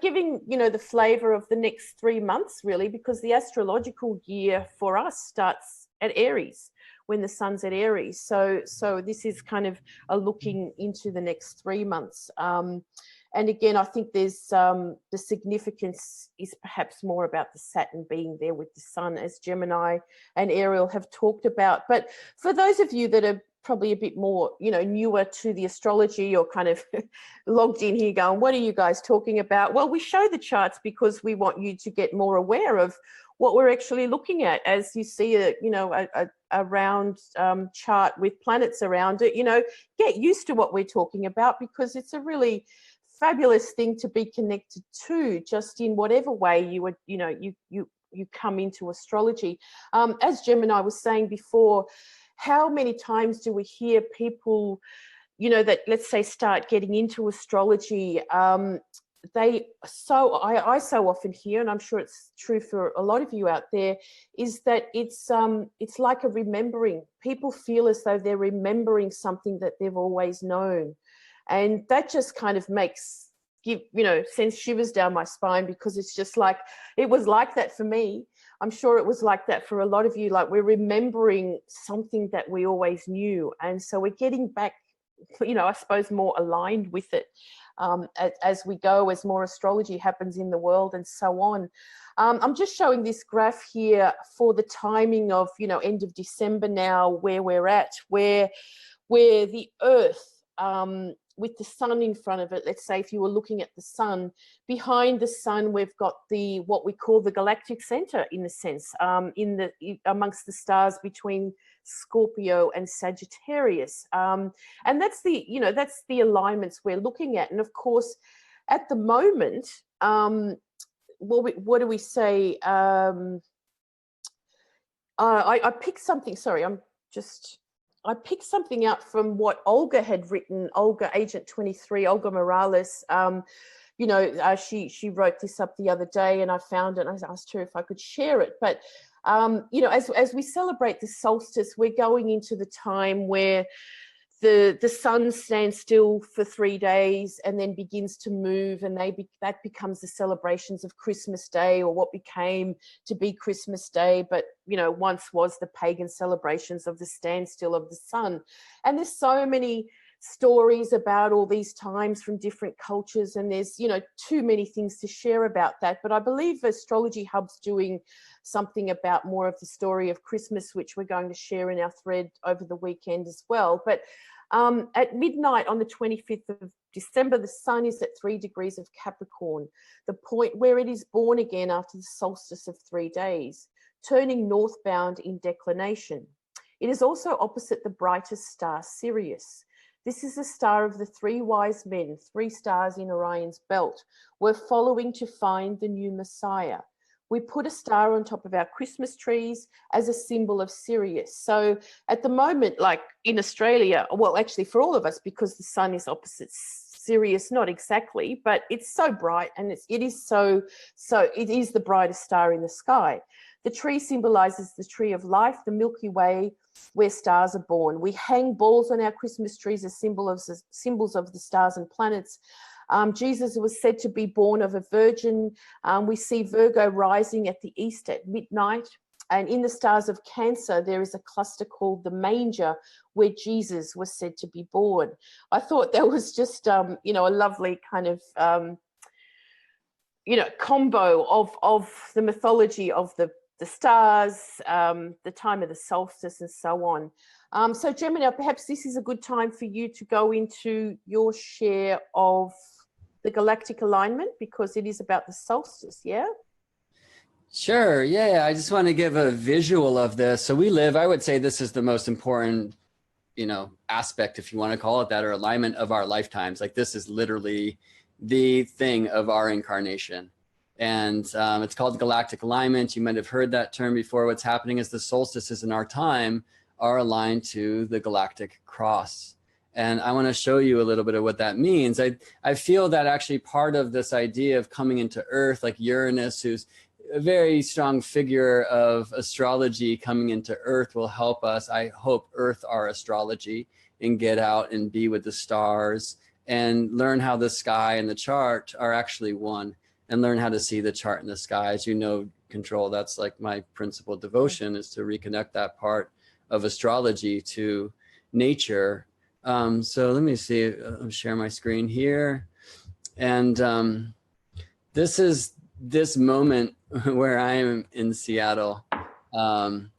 giving, you know, the flavor of the next 3 months, really, because the astrological year for us starts at Aries, when the Sun's at Aries. So this is kind of a looking into the next 3 months. And again, I think there's the significance is perhaps more about the Saturn being there with the Sun, as Gemini and Arielle have talked about. But for those of you that are probably a bit more, you know, newer to the astrology, or kind of logged in here going, what are you guys talking about? Well, we show the charts because we want you to get more aware of what we're actually looking at. As you see a round chart with planets around it, you know, get used to what we're talking about, because it's a really fabulous thing to be connected to, just in whatever way you come into astrology. As Gemini was saying before, how many times do we hear people, you know, that, let's say, start getting into astrology, I so often hear, and I'm sure it's true for a lot of you out there, is that it's like a remembering. People feel as though they're remembering something that they've always known, and that just kind of sends shivers down my spine, because it's just like, it was like that for me. I'm sure it was like that for a lot of you. Like, we're remembering something that we always knew. And so we're getting back, you know, I suppose more aligned with it as we go, as more astrology happens in the world and so on. I'm just showing this graph here for the timing of, you know, end of December now, where we're at, where the Earth, with the sun in front of it, let's say if you were looking at the sun, behind the sun we've got the what we call the galactic center, in a sense, amongst the stars between Scorpio and Sagittarius, and that's the, you know, that's the alignments we're looking at. And of course, at the moment, what do we say? I picked something. Sorry, I picked something out from what Olga had written, Olga, Agent 23, Olga Morales. You know, she wrote this up the other day, and I found it, and I asked her if I could share it. But, you know, as we celebrate the solstice, we're going into the time where the sun stands still for 3 days and then begins to move, and that becomes the celebrations of Christmas Day, or what became to be Christmas Day, but, you know, once was the pagan celebrations of the standstill of the sun. And there's so many stories about all these times from different cultures, and there's, you know, too many things to share about that. But I believe Astrology Hub's doing something about more of the story of Christmas, which we're going to share in our thread over the weekend as well. But at midnight on the 25th of December, the sun is at 3 degrees of Capricorn, the point where it is born again after the solstice of 3 days, turning northbound in declination. It is also opposite the brightest star, Sirius. This is the star of the 3 wise men, 3 stars in Orion's belt, were following to find the new Messiah. We put a star on top of our Christmas trees as a symbol of Sirius. So at the moment, like in Australia, well, actually for all of us, because the sun is opposite Sirius, not exactly, but it's so bright, and it is the brightest star in the sky. The tree symbolizes the tree of life, the Milky Way, where stars are born. We hang balls on our Christmas trees as symbols of the stars and planets. Jesus was said to be born of a virgin. We see Virgo rising at the east at midnight. And in the stars of Cancer, there is a cluster called the Manger, where Jesus was said to be born. I thought that was just, you know, a lovely kind of, you know, combo of the mythology of the stars, the time of the solstice, and so on. So Gemini, perhaps this is a good time for you to go into your share of the galactic alignment, because it is about the solstice, yeah? Sure, yeah, I just want to give a visual of this. So we live, I would say this is the most important, you know, aspect, if you want to call it that, or alignment of our lifetimes. Like, this is literally the thing of our incarnation. And it's called galactic alignment. You might have heard that term before. What's happening is the solstices in our time are aligned to the galactic cross. And I want to show you a little bit of what that means. I feel that actually part of this idea of coming into Earth, like Uranus, who's a very strong figure of astrology coming into Earth, will help us, I hope, earth our astrology and get out and be with the stars and learn how the sky and the chart are actually one, and learn how to see the chart in the sky. As you know, Control, that's like my principal devotion, is to reconnect that part of astrology to nature. So let me see, I'll share my screen here. And this is this moment where I am in Seattle. And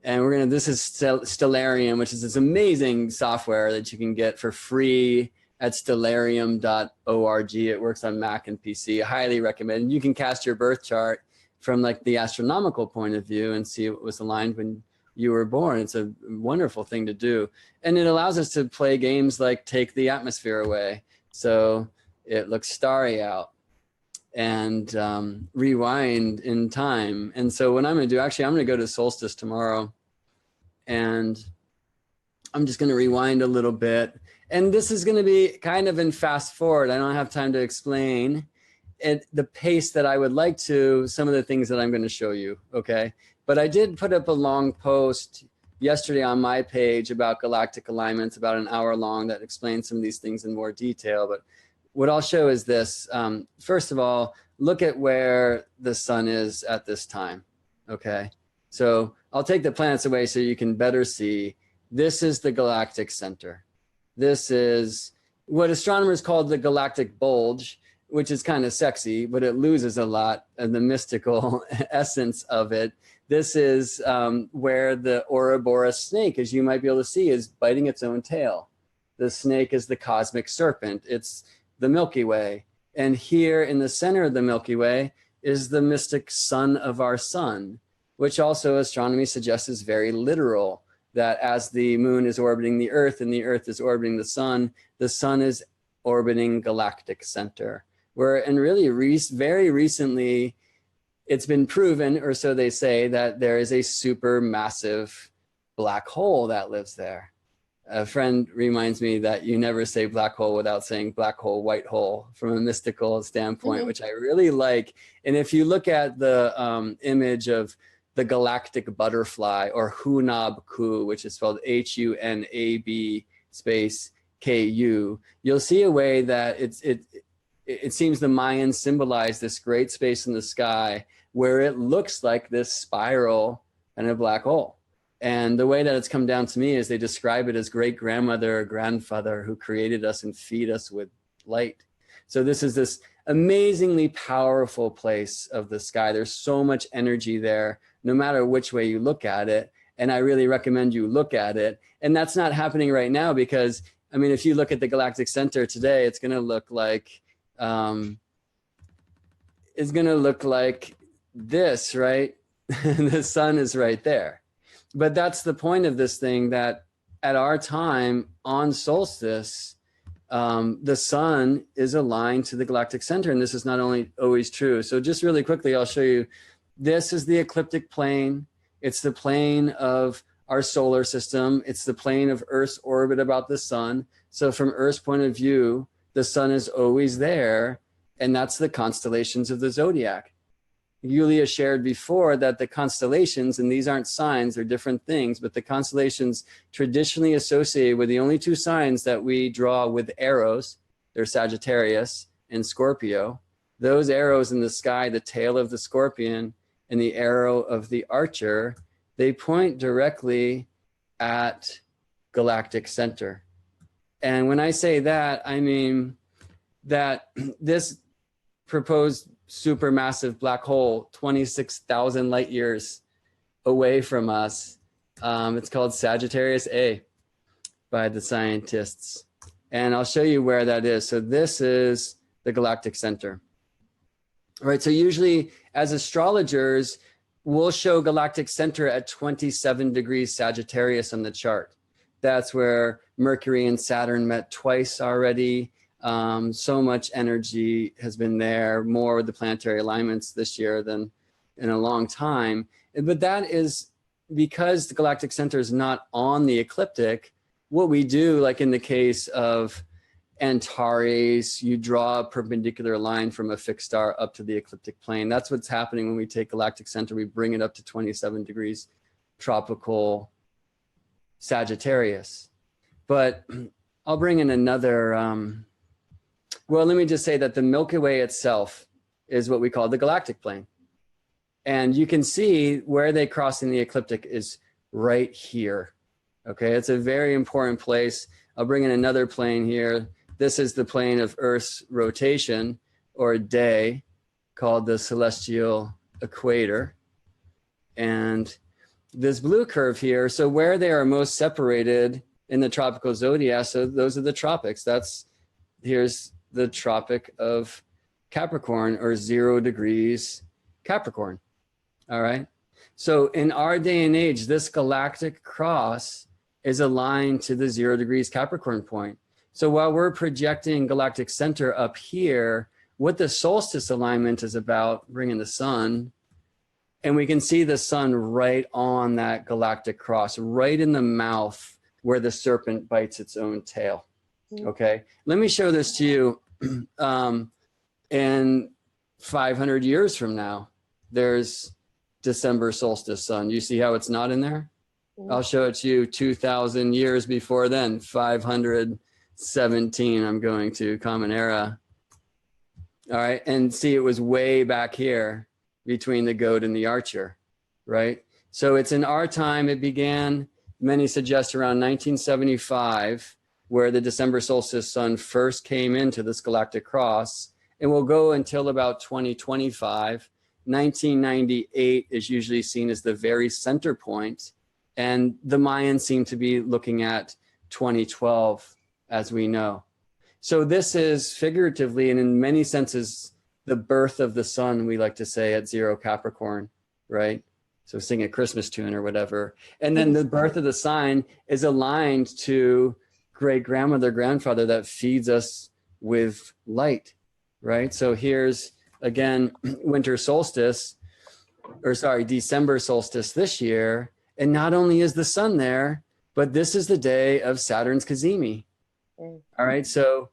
this is Stellarium, which is this amazing software that you can get for free at stellarium.org. It works on Mac and PC. I highly recommend. You can cast your birth chart from like the astronomical point of view and see what was aligned when you were born. It's a wonderful thing to do. And it allows us to play games like Take the Atmosphere Away. So it looks starry out, and rewind in time. And so what I'm going to do, actually, I'm going to go to solstice tomorrow, and I'm just going to rewind a little bit. And this is going to be kind of in fast forward. I don't have time to explain at the pace that I would like to, some of the things that I'm going to show you, okay? But I did put up a long post yesterday on my page about galactic alignments, about an hour long, that explains some of these things in more detail. But what I'll show is this. First of all, look at where the sun is at this time. Okay. So I'll take the planets away so you can better see. This is the galactic center. This is what astronomers call the galactic bulge, which is kind of sexy, but it loses a lot of the mystical essence of it. This is where the Ouroboros snake, as you might be able to see, is biting its own tail. The snake is the cosmic serpent. It's the Milky Way. And here in the center of the Milky Way is the mystic sun of our sun, which also astronomy suggests is very literal, that as the moon is orbiting the Earth and the Earth is orbiting the sun is orbiting galactic center. And really very recently, it's been proven, or so they say, that there is a super massive black hole that lives there. A friend reminds me that you never say black hole without saying black hole, white hole from a mystical standpoint, which I really like. And if you look at the image of the galactic butterfly, or Hunab-Ku, which is spelled Hunab space Ku, you'll see a way that it seems the Mayans symbolize this great space in the sky where it looks like this spiral and a black hole. And the way that it's come down to me is they describe it as great grandmother or grandfather who created us and feed us with light. So this is this amazingly powerful place of the sky. There's so much energy there, no matter which way you look at it. And I really recommend you look at it. And that's not happening right now because, I mean, if you look at the galactic center today, it's going to look like this, right? The sun is right there. But that's the point of this thing, that at our time on solstice, the sun is aligned to the galactic center. And this is not only always true. So just really quickly, I'll show you. This is the ecliptic plane. It's the plane of our solar system. It's the plane of Earth's orbit about the sun. So from Earth's point of view, the sun is always there. And that's the constellations of the zodiac. Julija shared before that the constellations, and these aren't signs, they're different things, but the constellations traditionally associated with the only two signs that we draw with arrows, they're Sagittarius and Scorpio. Those arrows in the sky, the tail of the scorpion and the arrow of the archer, they point directly at galactic center. And when I say that, I mean that this proposed supermassive black hole 26,000 light years away from us, it's called Sagittarius A by the scientists, and I'll show you where that is. So this is the galactic center. All right, so usually as astrologers we'll show galactic center at 27 degrees Sagittarius on the chart. That's where Mercury and Saturn met twice already. So much energy has been there, more with the planetary alignments this year than in a long time. But that is because the galactic center is not on the ecliptic. What we do, like in the case of Antares, you draw a perpendicular line from a fixed star up to the ecliptic plane. That's what's happening when we take galactic center. We bring it up to 27 degrees tropical Sagittarius. But I'll bring in another... well, let me just say that the Milky Way itself is what we call the galactic plane. And you can see where they cross in the ecliptic is right here. Okay, it's a very important place. I'll bring in another plane here. This is the plane of Earth's rotation or day, called the celestial equator. And this blue curve here, so where they are most separated in the tropical zodiac, so those are the tropics. Here's the Tropic of Capricorn, or 0 degrees Capricorn. All right. So in our day and age, this galactic cross is aligned to the 0 degrees Capricorn point. So while we're projecting galactic center up here, what the solstice alignment is about, bringing the sun, and we can see the sun right on that galactic cross, right in the mouth where the serpent bites its own tail. Okay, let me show this to you. In 500 years from now, there's December solstice sun. You see how it's not in there? I'll show it to you 2,000 years before then, 517, I'm going to Common Era. All right, and see, it was way back here between the goat and the archer. right? So it's in our time. It began, many suggest, around 1975, where the December solstice sun first came into this galactic cross, and will go until about 2025. 1998 is usually seen as the very center point, and the Mayans seem to be looking at 2012, as we know. So this is figuratively and in many senses the birth of the sun, we like to say, at 0 Capricorn, right? So sing a Christmas tune or whatever. And then the birth of the sign is aligned to great grandmother, grandfather that feeds us with light, right? So here's again winter solstice, or sorry, December solstice this year. And not only is the sun there, but this is the day of Saturn's Cazimi. All right, so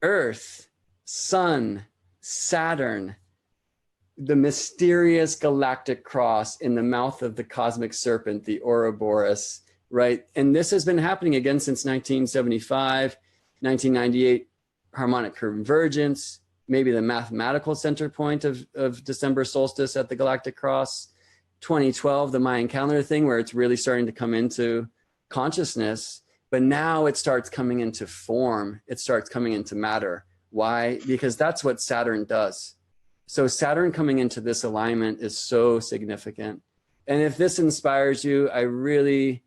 Earth, Sun, Saturn, the mysterious galactic cross in the mouth of the cosmic serpent, the Ouroboros, right? And this has been happening again since 1975, 1998, harmonic convergence, maybe the mathematical center point of December solstice at the galactic cross, 2012, the Mayan calendar thing, where it's really starting to come into consciousness, but now it starts coming into form. It starts coming into matter. Why? Because that's what Saturn does. So Saturn coming into this alignment is so significant. And if this inspires you, I really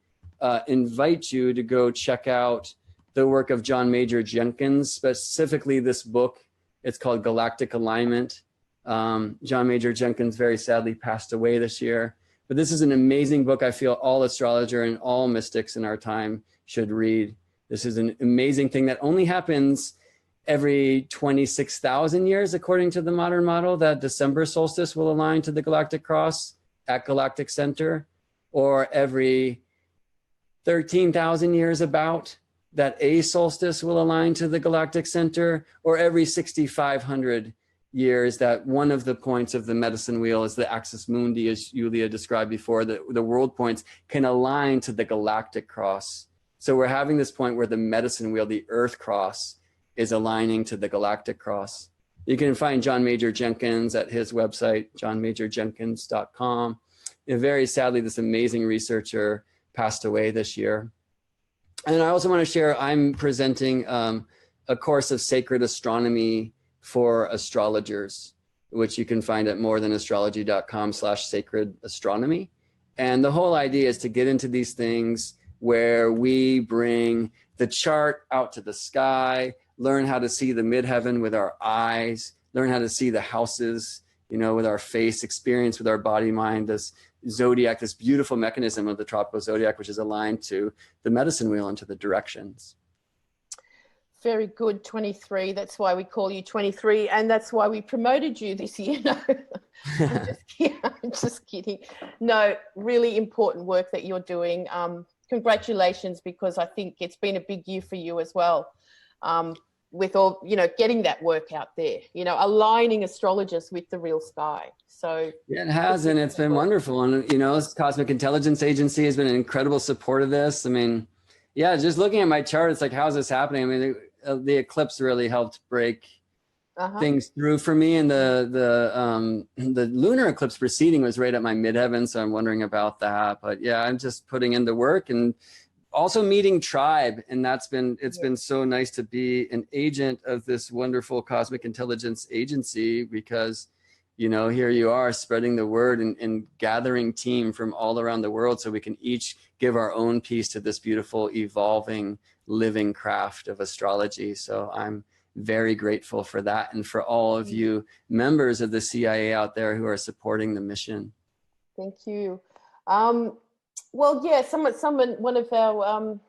invite you to go check out the work of John Major Jenkins, specifically this book. It's called Galactic Alignment. John Major Jenkins very sadly passed away this year. But this is an amazing book I feel all astrologer and all mystics in our time should read. This is an amazing thing that only happens every 26,000 years, according to the modern model, that December solstice will align to the galactic cross at galactic center, or every 13,000 years about, that a solstice will align to the galactic center, or every 6,500 years that one of the points of the medicine wheel is the axis mundi, as Julija described before, the world points can align to the galactic cross. So we're having this point where the medicine wheel, the earth cross, is aligning to the galactic cross. You can find John Major Jenkins at his website, johnmajorjenkins.com. And very sadly, this amazing researcher passed away this year. And I also want to share, I'm presenting a course of sacred astronomy for astrologers, which you can find at morethan-astrology.com/sacred astronomy. And the whole idea is to get into these things where we bring the chart out to the sky, learn how to see the midheaven with our eyes, learn how to see the houses, you know, with our face, experience with our body, mind, this zodiac, this beautiful mechanism of the tropical zodiac, which is aligned to the medicine wheel and to the directions. Very good, 23. That's why we call you 23, and that's why we promoted you this year. No, I'm just kidding. No, really important work that you're doing. Congratulations, because I think it's been a big year for you as well. With all, you know, getting that work out there, you know, aligning astrologers with the real sky. So yeah, it has, and it's been wonderful. And, you know, this Cosmic Intelligence Agency has been an incredible support of this. I mean, yeah, just looking at my chart, it's like, how's this happening? I mean, the eclipse really helped break things through for me. And the lunar eclipse preceding was right at my midheaven. So I'm wondering about that. But yeah, I'm just putting in the work and also meeting tribe. And it's been so nice to be an agent of this wonderful Cosmic Intelligence Agency, because, you know, here you are spreading the word and gathering team from all around the world so we can each give our own piece to this beautiful, evolving, living craft of astrology. So I'm very grateful for that, and for all of you members of the CIA out there who are supporting the mission. Thank you. Well, yeah, one of our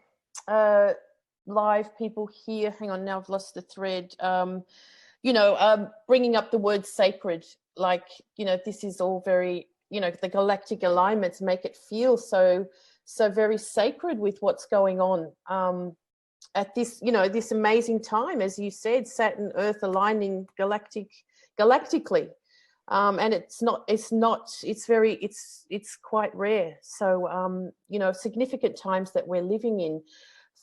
live people here, hang on, now I've lost the thread, you know, bringing up the word sacred, like, you know, this is all very, you know, the galactic alignments make it feel so very sacred with what's going on at this, you know, this amazing time, as you said, Saturn, Earth aligning galactically. And it's quite rare. So, you know, significant times that we're living in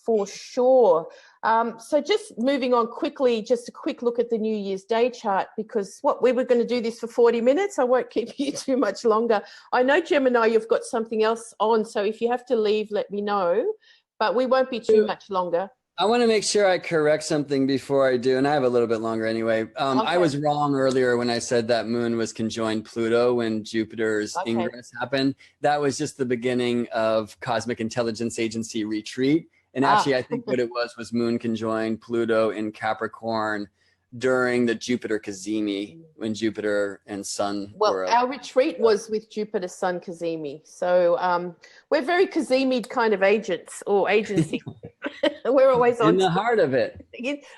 For sure. So just moving on quickly, just a quick look at the New Year's Day chart, because we were going to do this for 40 minutes. I won't keep you too much longer. I know, Gemini, you've got something else on, so if you have to leave, let me know, but we won't be too much longer. I want to make sure I correct something before I do, and I have a little bit longer anyway. Okay. I was wrong earlier when I said that Moon was conjoined Pluto when Jupiter's ingress happened. That was just the beginning of Cosmic Intelligence Agency retreat. And actually, I think what it was Moon conjoined Pluto in Capricorn during the Jupiter Cazimi, when Jupiter and Sun were. Well, our retreat was with Jupiter, Sun, Cazimi. So we're very Cazimi kind of agents or agency. We're always on. In the heart of it.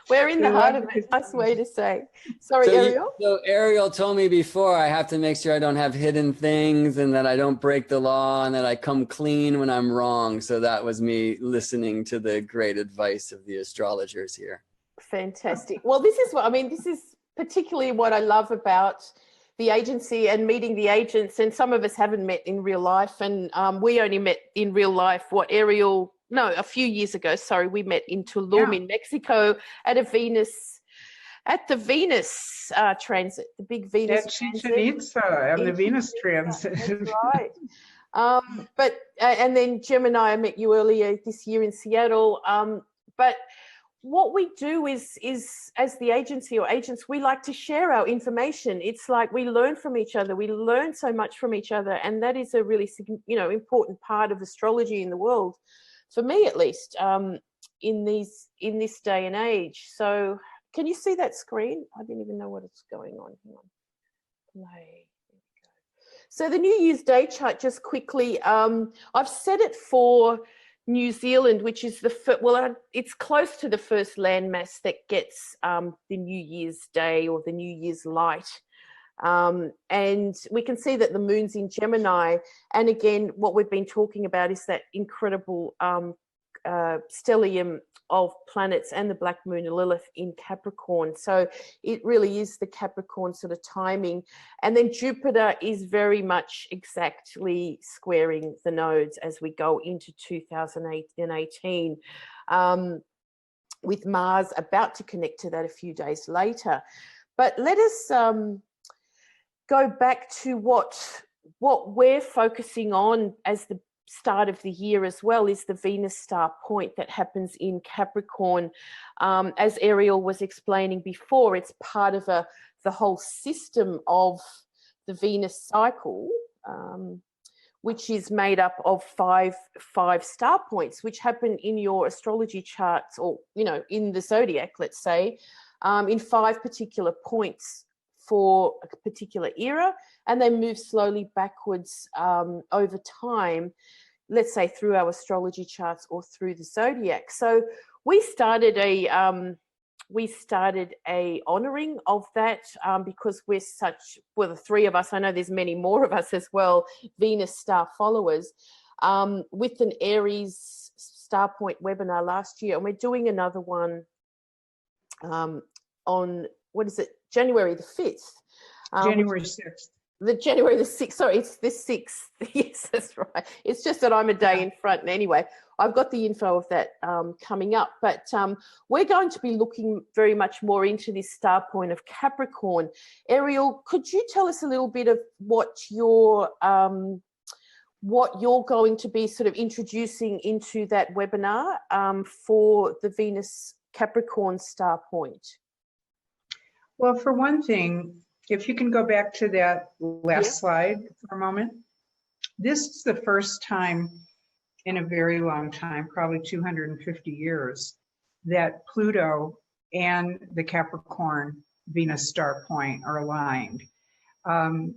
We're in the heart of it. Nice way to say. Sorry, Arielle? So Arielle told me before I have to make sure I don't have hidden things and that I don't break the law and that I come clean when I'm wrong. So that was me listening to the great advice of the astrologers here. Fantastic. Well, this is particularly what I love about the agency and meeting the agents. And some of us haven't met in real life. And we only met in real life, a few years ago. Sorry, we met in Tulum in Mexico at the Venus transit, the big Venus transit. Chichen Itza and the Venus transit. That's right. And then Gemini, I met you earlier this year in Seattle. But what we do is as the agency or agents, we like to share our information. It's like we learn from each other. We learn so much from each other, and that is a really important part of astrology in the world, for me at least, in this day and age. So can you see that screen? I didn't even know what it's going on. Hang on. Play. There we go. So the New Year's Day chart, just quickly, I've set it for New Zealand, which is it's close to the first landmass that gets the New Year's Day or the New Year's light. And we can see that the moon's in Gemini. And again, what we've been talking about is that incredible stellium of planets and the black moon Lilith in Capricorn. So it really is the Capricorn sort of timing. And then Jupiter is very much exactly squaring the nodes as we go into 2018, with Mars about to connect to that a few days later. But let us go back to what we're focusing on as the start of the year as well, is the Venus star point that happens in Capricorn. As Arielle was explaining before, it's part of the whole system of the Venus cycle, which is made up of five star points, which happen in your astrology charts, or in the zodiac, let's say, in 5 particular points for a particular era, and they move slowly backwards over time, let's say through our astrology charts or through the zodiac. So we started a honoring of that because we're the 3 of us, I know there's many more of us as well, Venus star followers, with an Aries star point webinar last year, and we're doing another one on, January the 5th. January 6th. January the 6th. Sorry, it's the 6th. Yes, that's right. It's just that I'm a day in front. And anyway, I've got the info of that coming up. But we're going to be looking very much more into this star point of Capricorn. Arielle, could you tell us a little bit of what you're going to be sort of introducing into that webinar for the Venus Capricorn star point? Well, for one thing, if you can go back to that last slide for a moment, this is the first time in a very long time, probably 250 years, that Pluto and the Capricorn Venus star point are aligned. The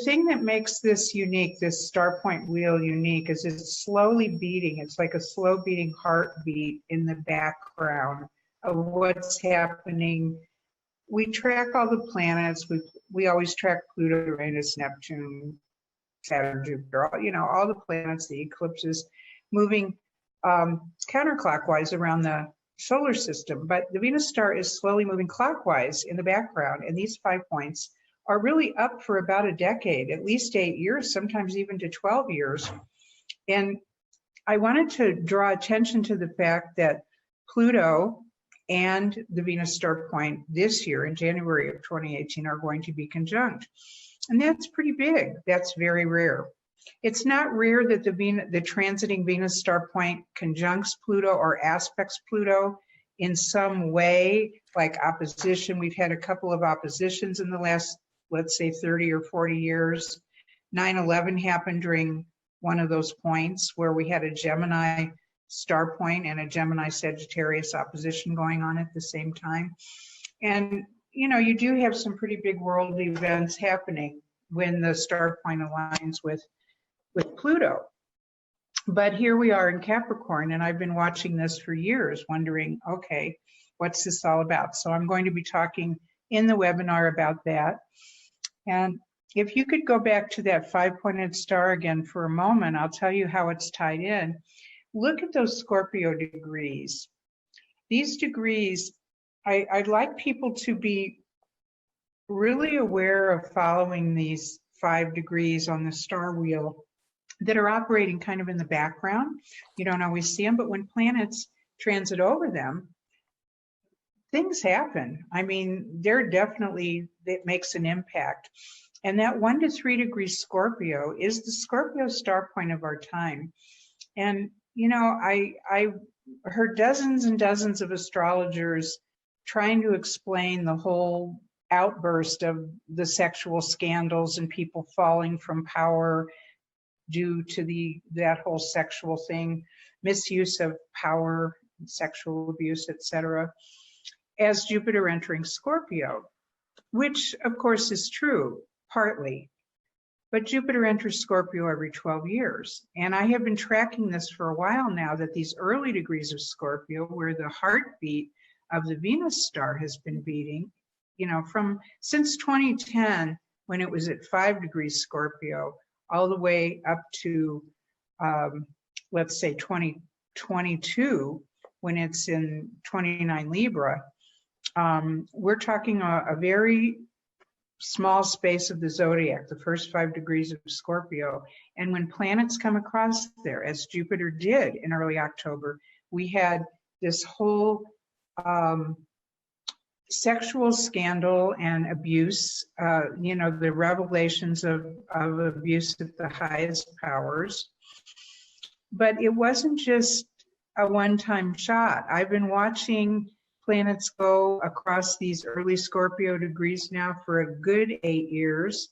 thing that makes this unique, this star point wheel unique, is it's slowly beating. It's like a slow beating heartbeat in the background of what's happening. We track all the planets. We always track Pluto, Uranus, Neptune, Saturn, Jupiter, all the planets, the eclipses, moving counterclockwise around the solar system. But the Venus star is slowly moving clockwise in the background, and these 5 points are really up for about a decade, at least 8 years, sometimes even to 12 years. And I wanted to draw attention to the fact that Pluto and the Venus star point this year in January of 2018 are going to be conjunct. And that's pretty big. That's very rare. It's not rare that the transiting Venus star point conjuncts Pluto or aspects Pluto in some way, like opposition. We've had a couple of oppositions in the last, let's say, 30 or 40 years. 9/11 happened during one of those points where we had a Gemini star point and a Gemini Sagittarius opposition going on at the same time. And, you know, you do have some pretty big world events happening when the star point aligns with Pluto. But here we are in Capricorn, and I've been watching this for years, wondering, okay, what's this all about? So I'm going to be talking in the webinar about that. And if you could go back to that 5-pointed star again for a moment, I'll tell you how it's tied in. Look at those Scorpio degrees. These degrees, I'd like people to be really aware of following these 5 degrees on the star wheel that are operating kind of in the background. You don't always see them, but when planets transit over them, things happen. I mean, it makes an impact. And that 1 to 3 degrees Scorpio is the Scorpio star point of our time. And, you know, I heard dozens and dozens of astrologers trying to explain the whole outburst of the sexual scandals and people falling from power due to that whole sexual thing, misuse of power, sexual abuse, etc., as Jupiter entering Scorpio, which of course is true, partly. But Jupiter enters Scorpio every 12 years. And I have been tracking this for a while now, that these early degrees of Scorpio, where the heartbeat of the Venus star has been beating, you know, since 2010, when it was at 5 degrees Scorpio, all the way up to, let's say, 2022, when it's in 29 Libra, we're talking a very small space of the zodiac, the first 5 degrees of Scorpio. And when planets come across there, as Jupiter did in early October, we had this whole sexual scandal and abuse, you know, the revelations of abuse at the highest powers. But it wasn't just a one-time shot. I've been watching planets go across these early Scorpio degrees now for a good 8 years.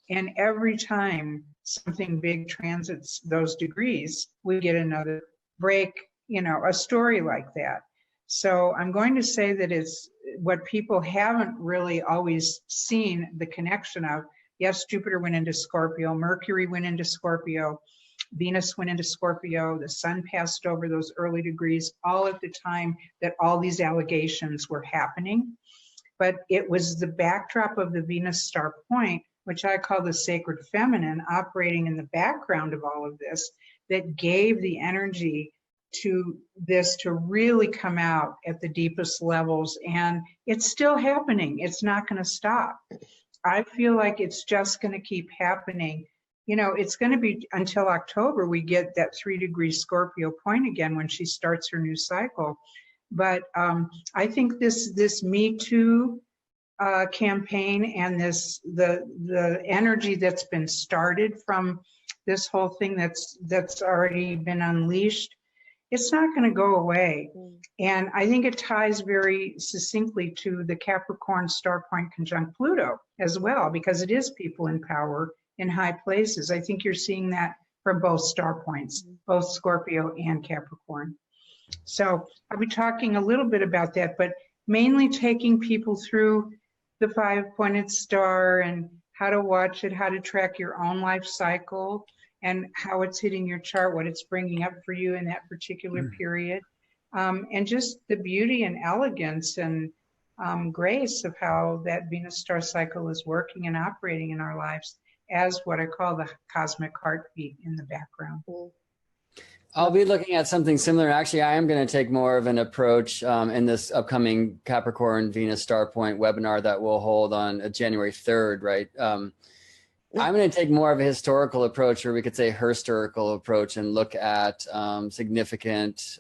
And every time something big transits those degrees, we get another break, you know, a story like that. So I'm going to say that it's what people haven't really always seen the connection of. Yes, Jupiter went into Scorpio, Mercury went into Scorpio, Venus went into Scorpio, the sun passed over those early degrees, all at the time that all these allegations were happening. But it was the backdrop of the Venus star point, which I call the sacred feminine, operating in the background of all of this, that gave the energy to this to really come out at the deepest levels. And it's still happening. It's not going to stop. I feel like it's just going to keep happening. You know, it's going to be until October we get that 3 degree Scorpio point again when she starts her new cycle. But I think this Me Too campaign and the energy that's been started from this whole thing that's already been unleashed, it's not going to go away. And I think it ties very succinctly to the Capricorn star point conjunct Pluto as well, because it is people in power in high places. I think you're seeing that from both star points, both Scorpio and Capricorn. So I'll be talking a little bit about that, but mainly taking people through the 5-pointed star and how to watch it, how to track your own life cycle, and how it's hitting your chart, what it's bringing up for you in that particular period, and just the beauty and elegance and grace of how that Venus star cycle is working and operating in our lives as what I call the cosmic heartbeat in the background. I'll be looking at something similar. Actually, I am going to take more of an approach in this upcoming Capricorn Venus Star Point webinar that we'll hold on January 3rd, right? I'm going to take more of a historical approach, or we could say herstorycal approach, and look at significant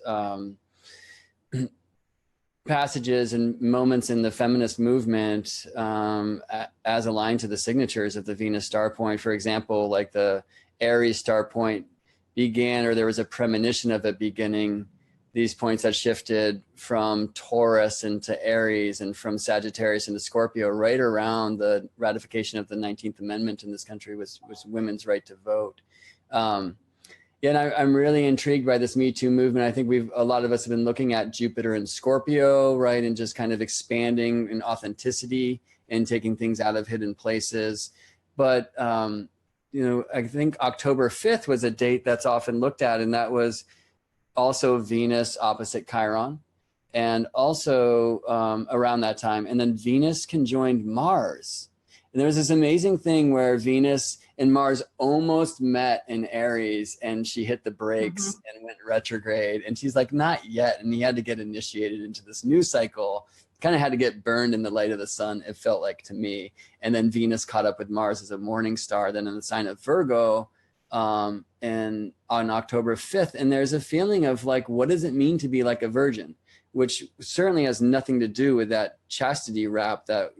passages and moments in the feminist movement as aligned to the signatures of the Venus star point. For example, like the Aries star point began, or there was a premonition of it beginning, these points that shifted from Taurus into Aries and from Sagittarius into Scorpio right around the ratification of the 19th Amendment in this country, was women's right to vote. Yeah, and I'm really intrigued by this Me Too movement. I think a lot of us have been looking at Jupiter and Scorpio, right? And just kind of expanding in authenticity and taking things out of hidden places. But, I think October 5th was a date that's often looked at, and that was also Venus opposite Chiron, and also around that time. And then Venus conjoined Mars. And there was this amazing thing where Venus and Mars almost met in Aries, and she hit the brakes and went retrograde. And she's like, not yet. And he had to get initiated into this new cycle, kind of had to get burned in the light of the sun, it felt like to me. And then Venus caught up with Mars as a morning star, then in the sign of Virgo, and on October 5th. And there's a feeling of like, what does it mean to be like a virgin? Which certainly has nothing to do with that chastity rap that,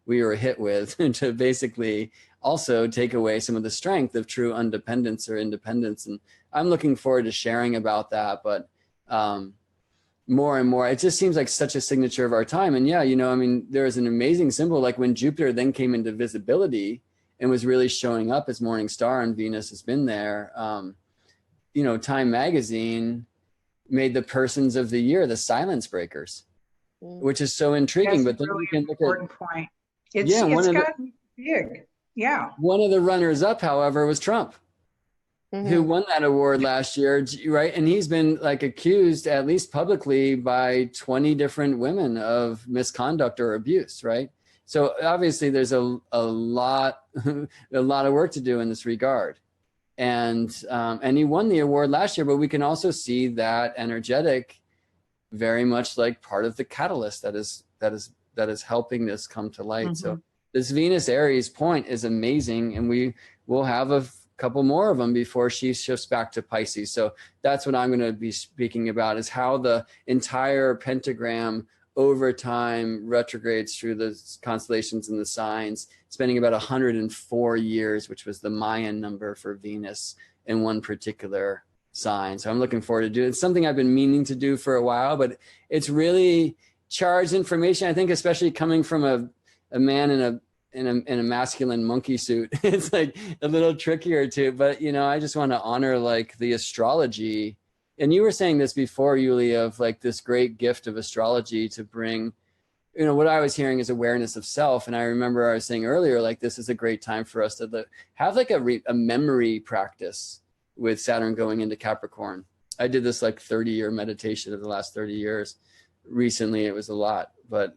we were hit with, to basically also take away some of the strength of true independence or independence. And I'm looking forward to sharing about that. But more and more, it just seems like such a signature of our time. And yeah, there is an amazing symbol, like when Jupiter then came into visibility and was really showing up as morning star, and Venus has been there. Time magazine made the persons of the year the silence breakers, which is so intriguing. That's but then really we can look important point. It's gotten big. Yeah. One of the runners up, however, was Trump, who won that award last year, right? And he's been like accused, at least publicly, by 20 different women of misconduct or abuse, right? So obviously there's a lot of work to do in this regard. And he won the award last year, but we can also see that energetic very much like part of the catalyst that is helping this come to light. So this Venus Aries point is amazing, and we will have a couple more of them before she shifts back to Pisces. So that's what I'm going to be speaking about, is how the entire pentagram over time retrogrades through the constellations and the signs, spending about 104 years, which was the Mayan number for Venus in one particular sign. So I'm looking forward to doing it. It's something I've been meaning to do for a while, but it's really charged information. I think especially coming from a man in a masculine monkey suit, it's like a little trickier to, but I just want to honor like the astrology. And you were saying this before, Julija, of like this great gift of astrology to bring, what I was hearing is awareness of self. And I remember I was saying earlier, like this is a great time for us to have like a memory practice with Saturn going into Capricorn. I did this like 30-year meditation of the last 30 years. Recently, it was a lot, but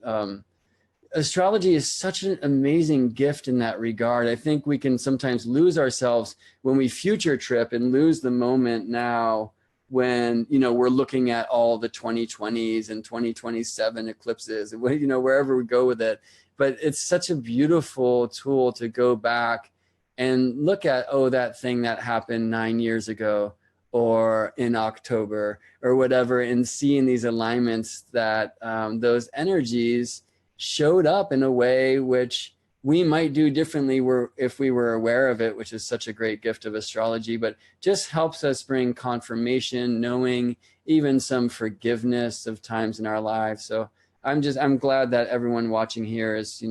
astrology is such an amazing gift in that regard. I think we can sometimes lose ourselves when we future trip and lose the moment now when, we're looking at all the 2020s and 2027 eclipses and, wherever we go with it. But it's such a beautiful tool to go back and look at, that thing that happened 9 years ago or in October or whatever, and seeing these alignments that those energies showed up in a way which we might do differently if we were aware of it, which is such a great gift of astrology, but just helps us bring confirmation, knowing, even some forgiveness of times in our lives. So I'm glad that everyone watching here is,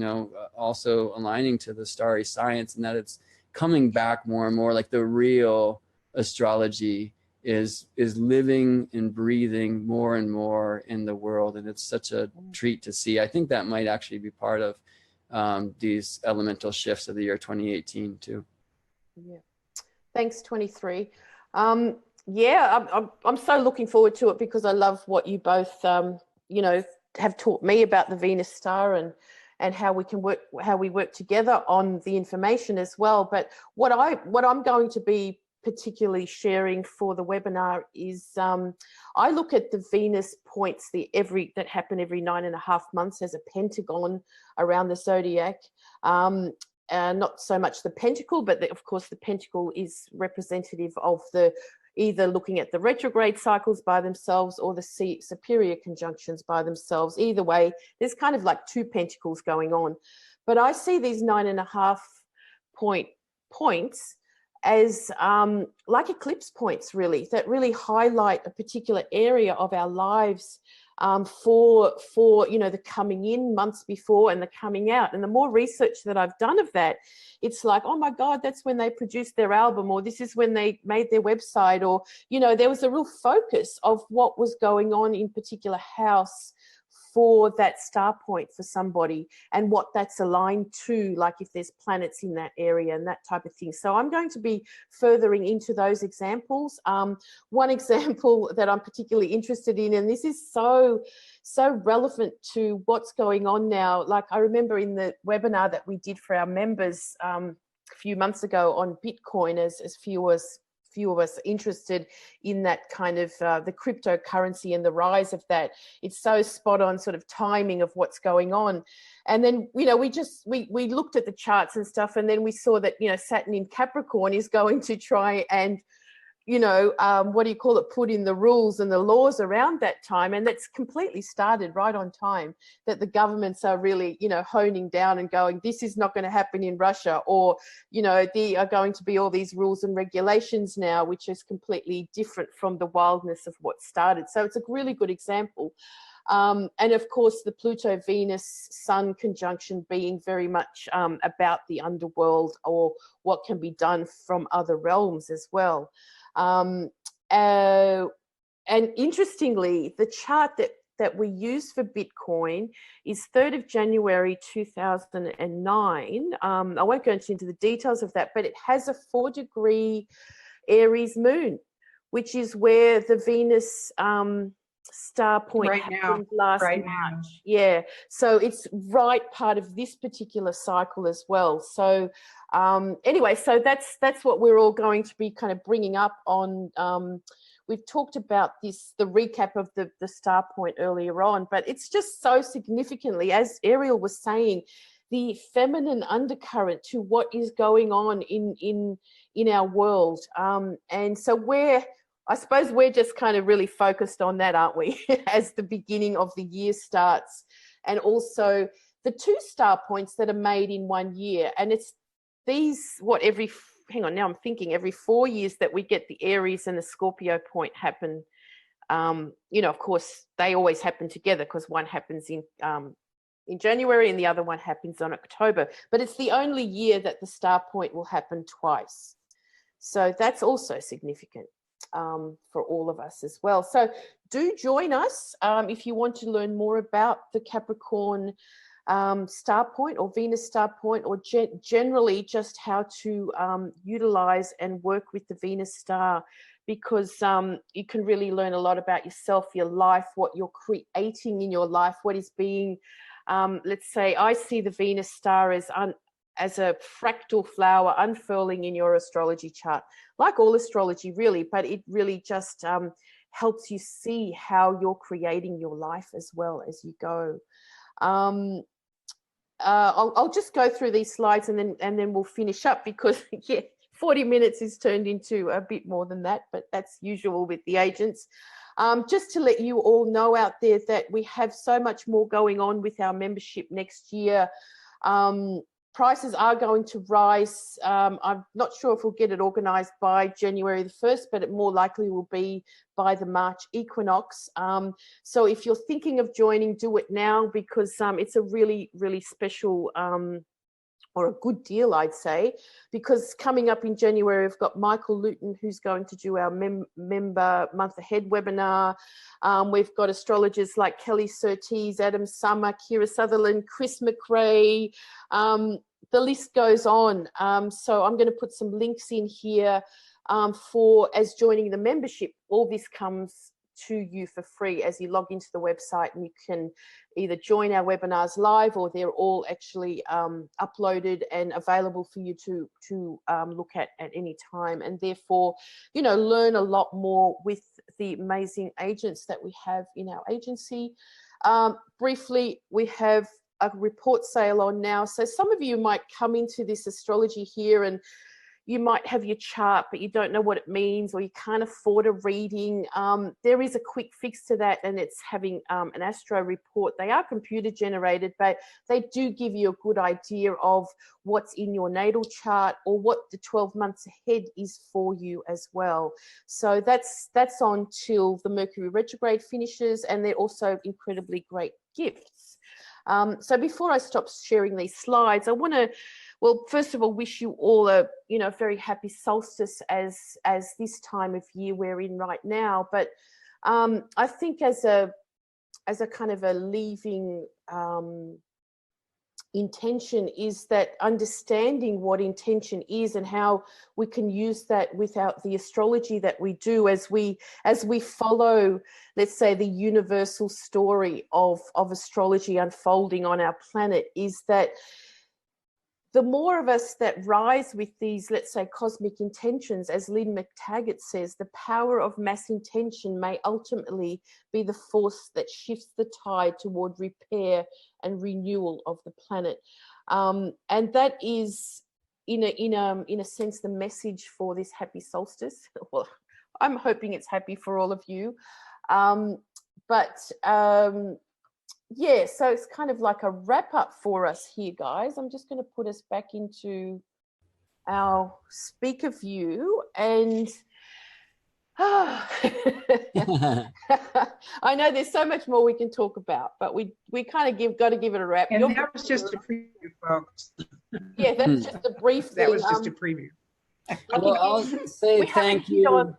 also aligning to the starry science, and that it's coming back more and more, like the real astrology is living and breathing more and more in the world. And it's such a treat to see. I think that might actually be part of these elemental shifts of the year 2018 too. Yeah. Thanks, 23. I'm so looking forward to it, because I love what you both, have taught me about the Venus star and how we work together on the information as well. But what I'm going to be particularly sharing for the webinar is I look at the Venus points that happen every 9.5 months as a pentagon around the zodiac. not so much the pentacle, but of course the pentacle is representative of the either looking at the retrograde cycles by themselves or the superior conjunctions by themselves. Either way, there's kind of like two pentacles going on. But I see these 9.5 points as like eclipse points, really, that really highlight a particular area of our lives for the coming in months before and the coming out. And the more research that I've done of that, it's like, oh my God, that's when they produced their album, or this is when they made their website, or there was a real focus of what was going on in particular house for that star point for somebody, and what that's aligned to, like if there's planets in that area and that type of thing. So I'm going to be furthering into those examples. One example that I'm particularly interested in, and this is so relevant to what's going on now. Like I remember in the webinar that we did for our members a few months ago on Bitcoin, as few of us interested in that kind of the cryptocurrency and the rise of that. It's so spot on sort of timing of what's going on. And then, we looked at the charts and stuff, and then we saw that, Saturn in Capricorn is going to try and, put in the rules and the laws around that time. And that's completely started right on time, that the governments are really, honing down and going, this is not going to happen in Russia, or, there are going to be all these rules and regulations now, which is completely different from the wildness of what started. So it's a really good example. And of course, the Pluto-Venus-Sun conjunction being very much about the underworld, or what can be done from other realms as well. And interestingly, the chart that we use for Bitcoin is 3rd of January 2009. I won't go into the details of that, but it has a 4-degree Aries moon, which is where the Venus star point happened last March. Yeah, so it's right part of this particular cycle as well. So anyway, so that's what we're all going to be kind of bringing up on. We've talked about the recap of the star point earlier on, but it's just so significantly, as Arielle was saying, the feminine undercurrent to what is going on in our world. And so I suppose we're just kind of really focused on that, aren't we, as the beginning of the year starts. And also the 2 star points that are made in 1 year. And it's these, every 4 years that we get the Aries and the Scorpio point happen. Of course, they always happen together because one happens in January and the other one happens on October. But it's the only year that the star point will happen twice. So that's also significant for all of us as well. So do join us if you want to learn more about the Capricorn star point or Venus star point, or generally just how to utilize and work with the Venus star, because you can really learn a lot about yourself, your life, what you're creating in your life, what is being, let's say, I see the Venus star as a fractal flower unfurling in your astrology chart, like all astrology really, but it really just helps you see how you're creating your life as well as you go. I'll just go through these slides and then we'll finish up, because 40 minutes is turned into a bit more than that, but that's usual with the agents. Just to let you all know out there that we have so much more going on with our membership next year. Prices are going to rise. I'm not sure if we'll get it organised by January the 1st, but it more likely will be by the March equinox. So if you're thinking of joining, do it now, because it's a really, really special or a good deal, I'd say, because coming up in January, we've got Michael Luton, who's going to do our member month ahead webinar. We've got astrologers like Kelly Surtees, Adam Summer, Kira Sutherland, Chris McRae. The list goes on. So I'm going to put some links in here as joining the membership. All this comes to you for free as you log into the website, and you can either join our webinars live, or they're all actually uploaded and available for you to look at any time, and therefore learn a lot more with the amazing agents that we have in our agency. Briefly, we have a report sale on now. So some of you might come into this astrology here and you might have your chart, but you don't know what it means, or you can't afford a reading. There is a quick fix to that, and it's having an astro report. They are computer generated, but they do give you a good idea of what's in your natal chart or what the 12 months ahead is for you as well. So that's on till the Mercury retrograde finishes, and they're also incredibly great gifts. So before I stop sharing these slides, I want to, well, first of all, wish you all a, you know, very happy solstice as this time of year we're in right now. But I think as a kind of a leaving intention is that understanding what intention is and how we can use that without the astrology that we do as we follow, let's say, the universal story of astrology unfolding on our planet, is that the more of us that rise with these, let's say, cosmic intentions, as Lynn McTaggart says, the power of mass intention may ultimately be the force that shifts the tide toward repair and renewal of the planet. And that is, in a sense, the message for this happy solstice. Well, I'm hoping it's happy for all of you. Yeah, so it's kind of like a wrap up for us here, guys. I'm just going to put us back into our speaker view, and I know there's so much more we can talk about, but we kind of got to give it a wrap. And that was just a preview, folks. Yeah, that's just a brief thing. That was just a preview. Well, I'll say thank you.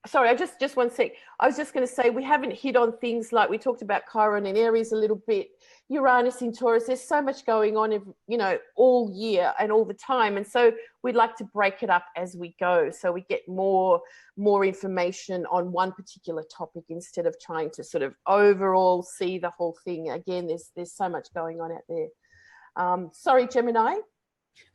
Sorry, just one sec. I was just going to say, we haven't hit on things like we talked about Chiron and Aries a little bit, Uranus in Taurus. There's so much going on, you know, all year and all the time. And so we'd like to break it up as we go, so we get more information on one particular topic instead of trying to sort of overall see the whole thing. Again, there's so much going on out there. Sorry, Gemini.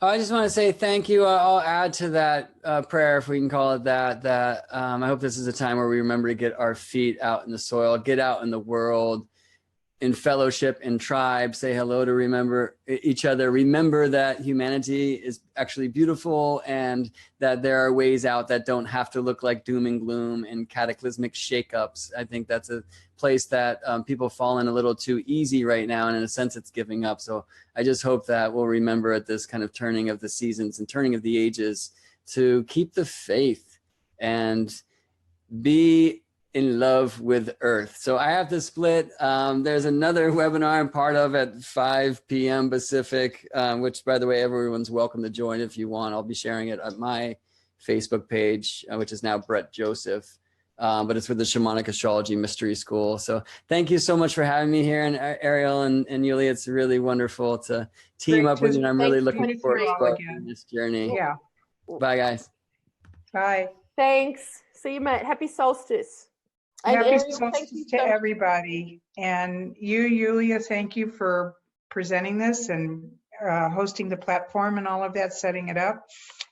I just want to say thank you. I'll add to that prayer, if we can call it that, I hope this is a time where we remember to get our feet out in the soil, get out in the world, in fellowship, in tribe, say hello to remember each other, remember that humanity is actually beautiful and that there are ways out that don't have to look like doom and gloom and cataclysmic shakeups. I think that's a place that people fall in a little too easy right now, and in a sense it's giving up. So I just hope that we'll remember at this kind of turning of the seasons and turning of the ages to keep the faith and be in love with Earth. So I have to split. There's another webinar I'm part of at 5 p.m. Pacific, which, by the way, everyone's welcome to join if you want. I'll be sharing it at my Facebook page, which is now Brett Joseph. But it's with the Shamanic Astrology Mystery School. So thank you so much for having me here. And Arielle and Julija, it's really wonderful to team up with you. And I'm really looking forward to this journey. Yeah. Bye, guys. Bye. Thanks. See you, mate. Happy solstice. And Happy Arielle, solstice to everybody. And you, Julija, thank you for presenting this and hosting the platform and all of that, setting it up.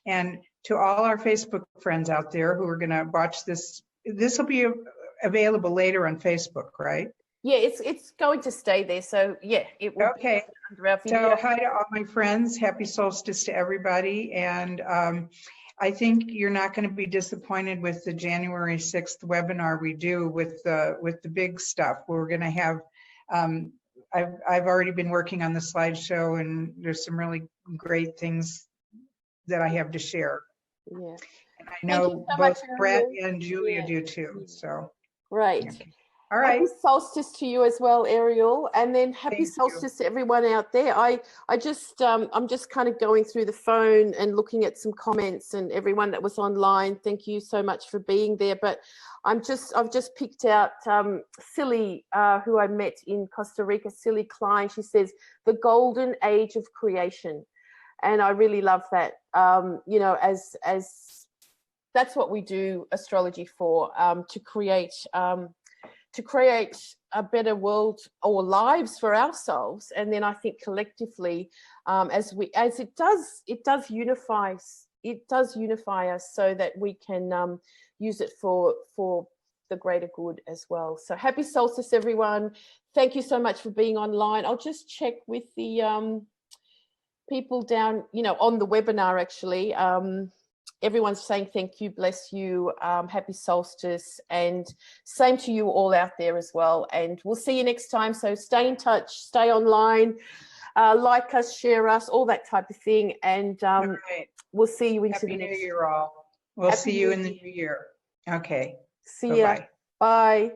And to all our Facebook friends out there who are going to watch this, this will be available later on Facebook, right? Yeah, it's going to stay there. So yeah, it will. Okay. Be under our video. So hi to all my friends. Happy solstice to everybody. And I think you're not going to be disappointed with the January 6th webinar we do with the big stuff. We're going to have, I've already been working on the slideshow, and there's some really great things that I have to share. Yeah. And I know so both much, Brett Arielle. and Julija do too. So Great. okay. All right. Happy solstice to you as well, Arielle, and then happy solstice to everyone out there. I'm just kind of going through the phone and looking at some comments, and everyone that was online, thank you so much for being there. But I've just picked out Silly, who I met in Costa Rica, Silly Klein. She says the golden age of creation, and I really love that. You know, as that's what we do astrology for, to create a better world or lives for ourselves. And then I think collectively, as it does unify us so that we can use it for the greater good as well. So happy solstice, everyone. Thank you so much for being online. I'll just check with the people down, on the webinar, actually. Everyone's saying thank you, bless you, happy solstice, and same to you all out there as well. And we'll see you next time. So stay in touch, stay online, like us, share us, all that type of thing. And right. We'll see you into Happy the New next. Year, all. We'll Happy see you New in the new year. Okay. See ya. Bye-bye. Bye.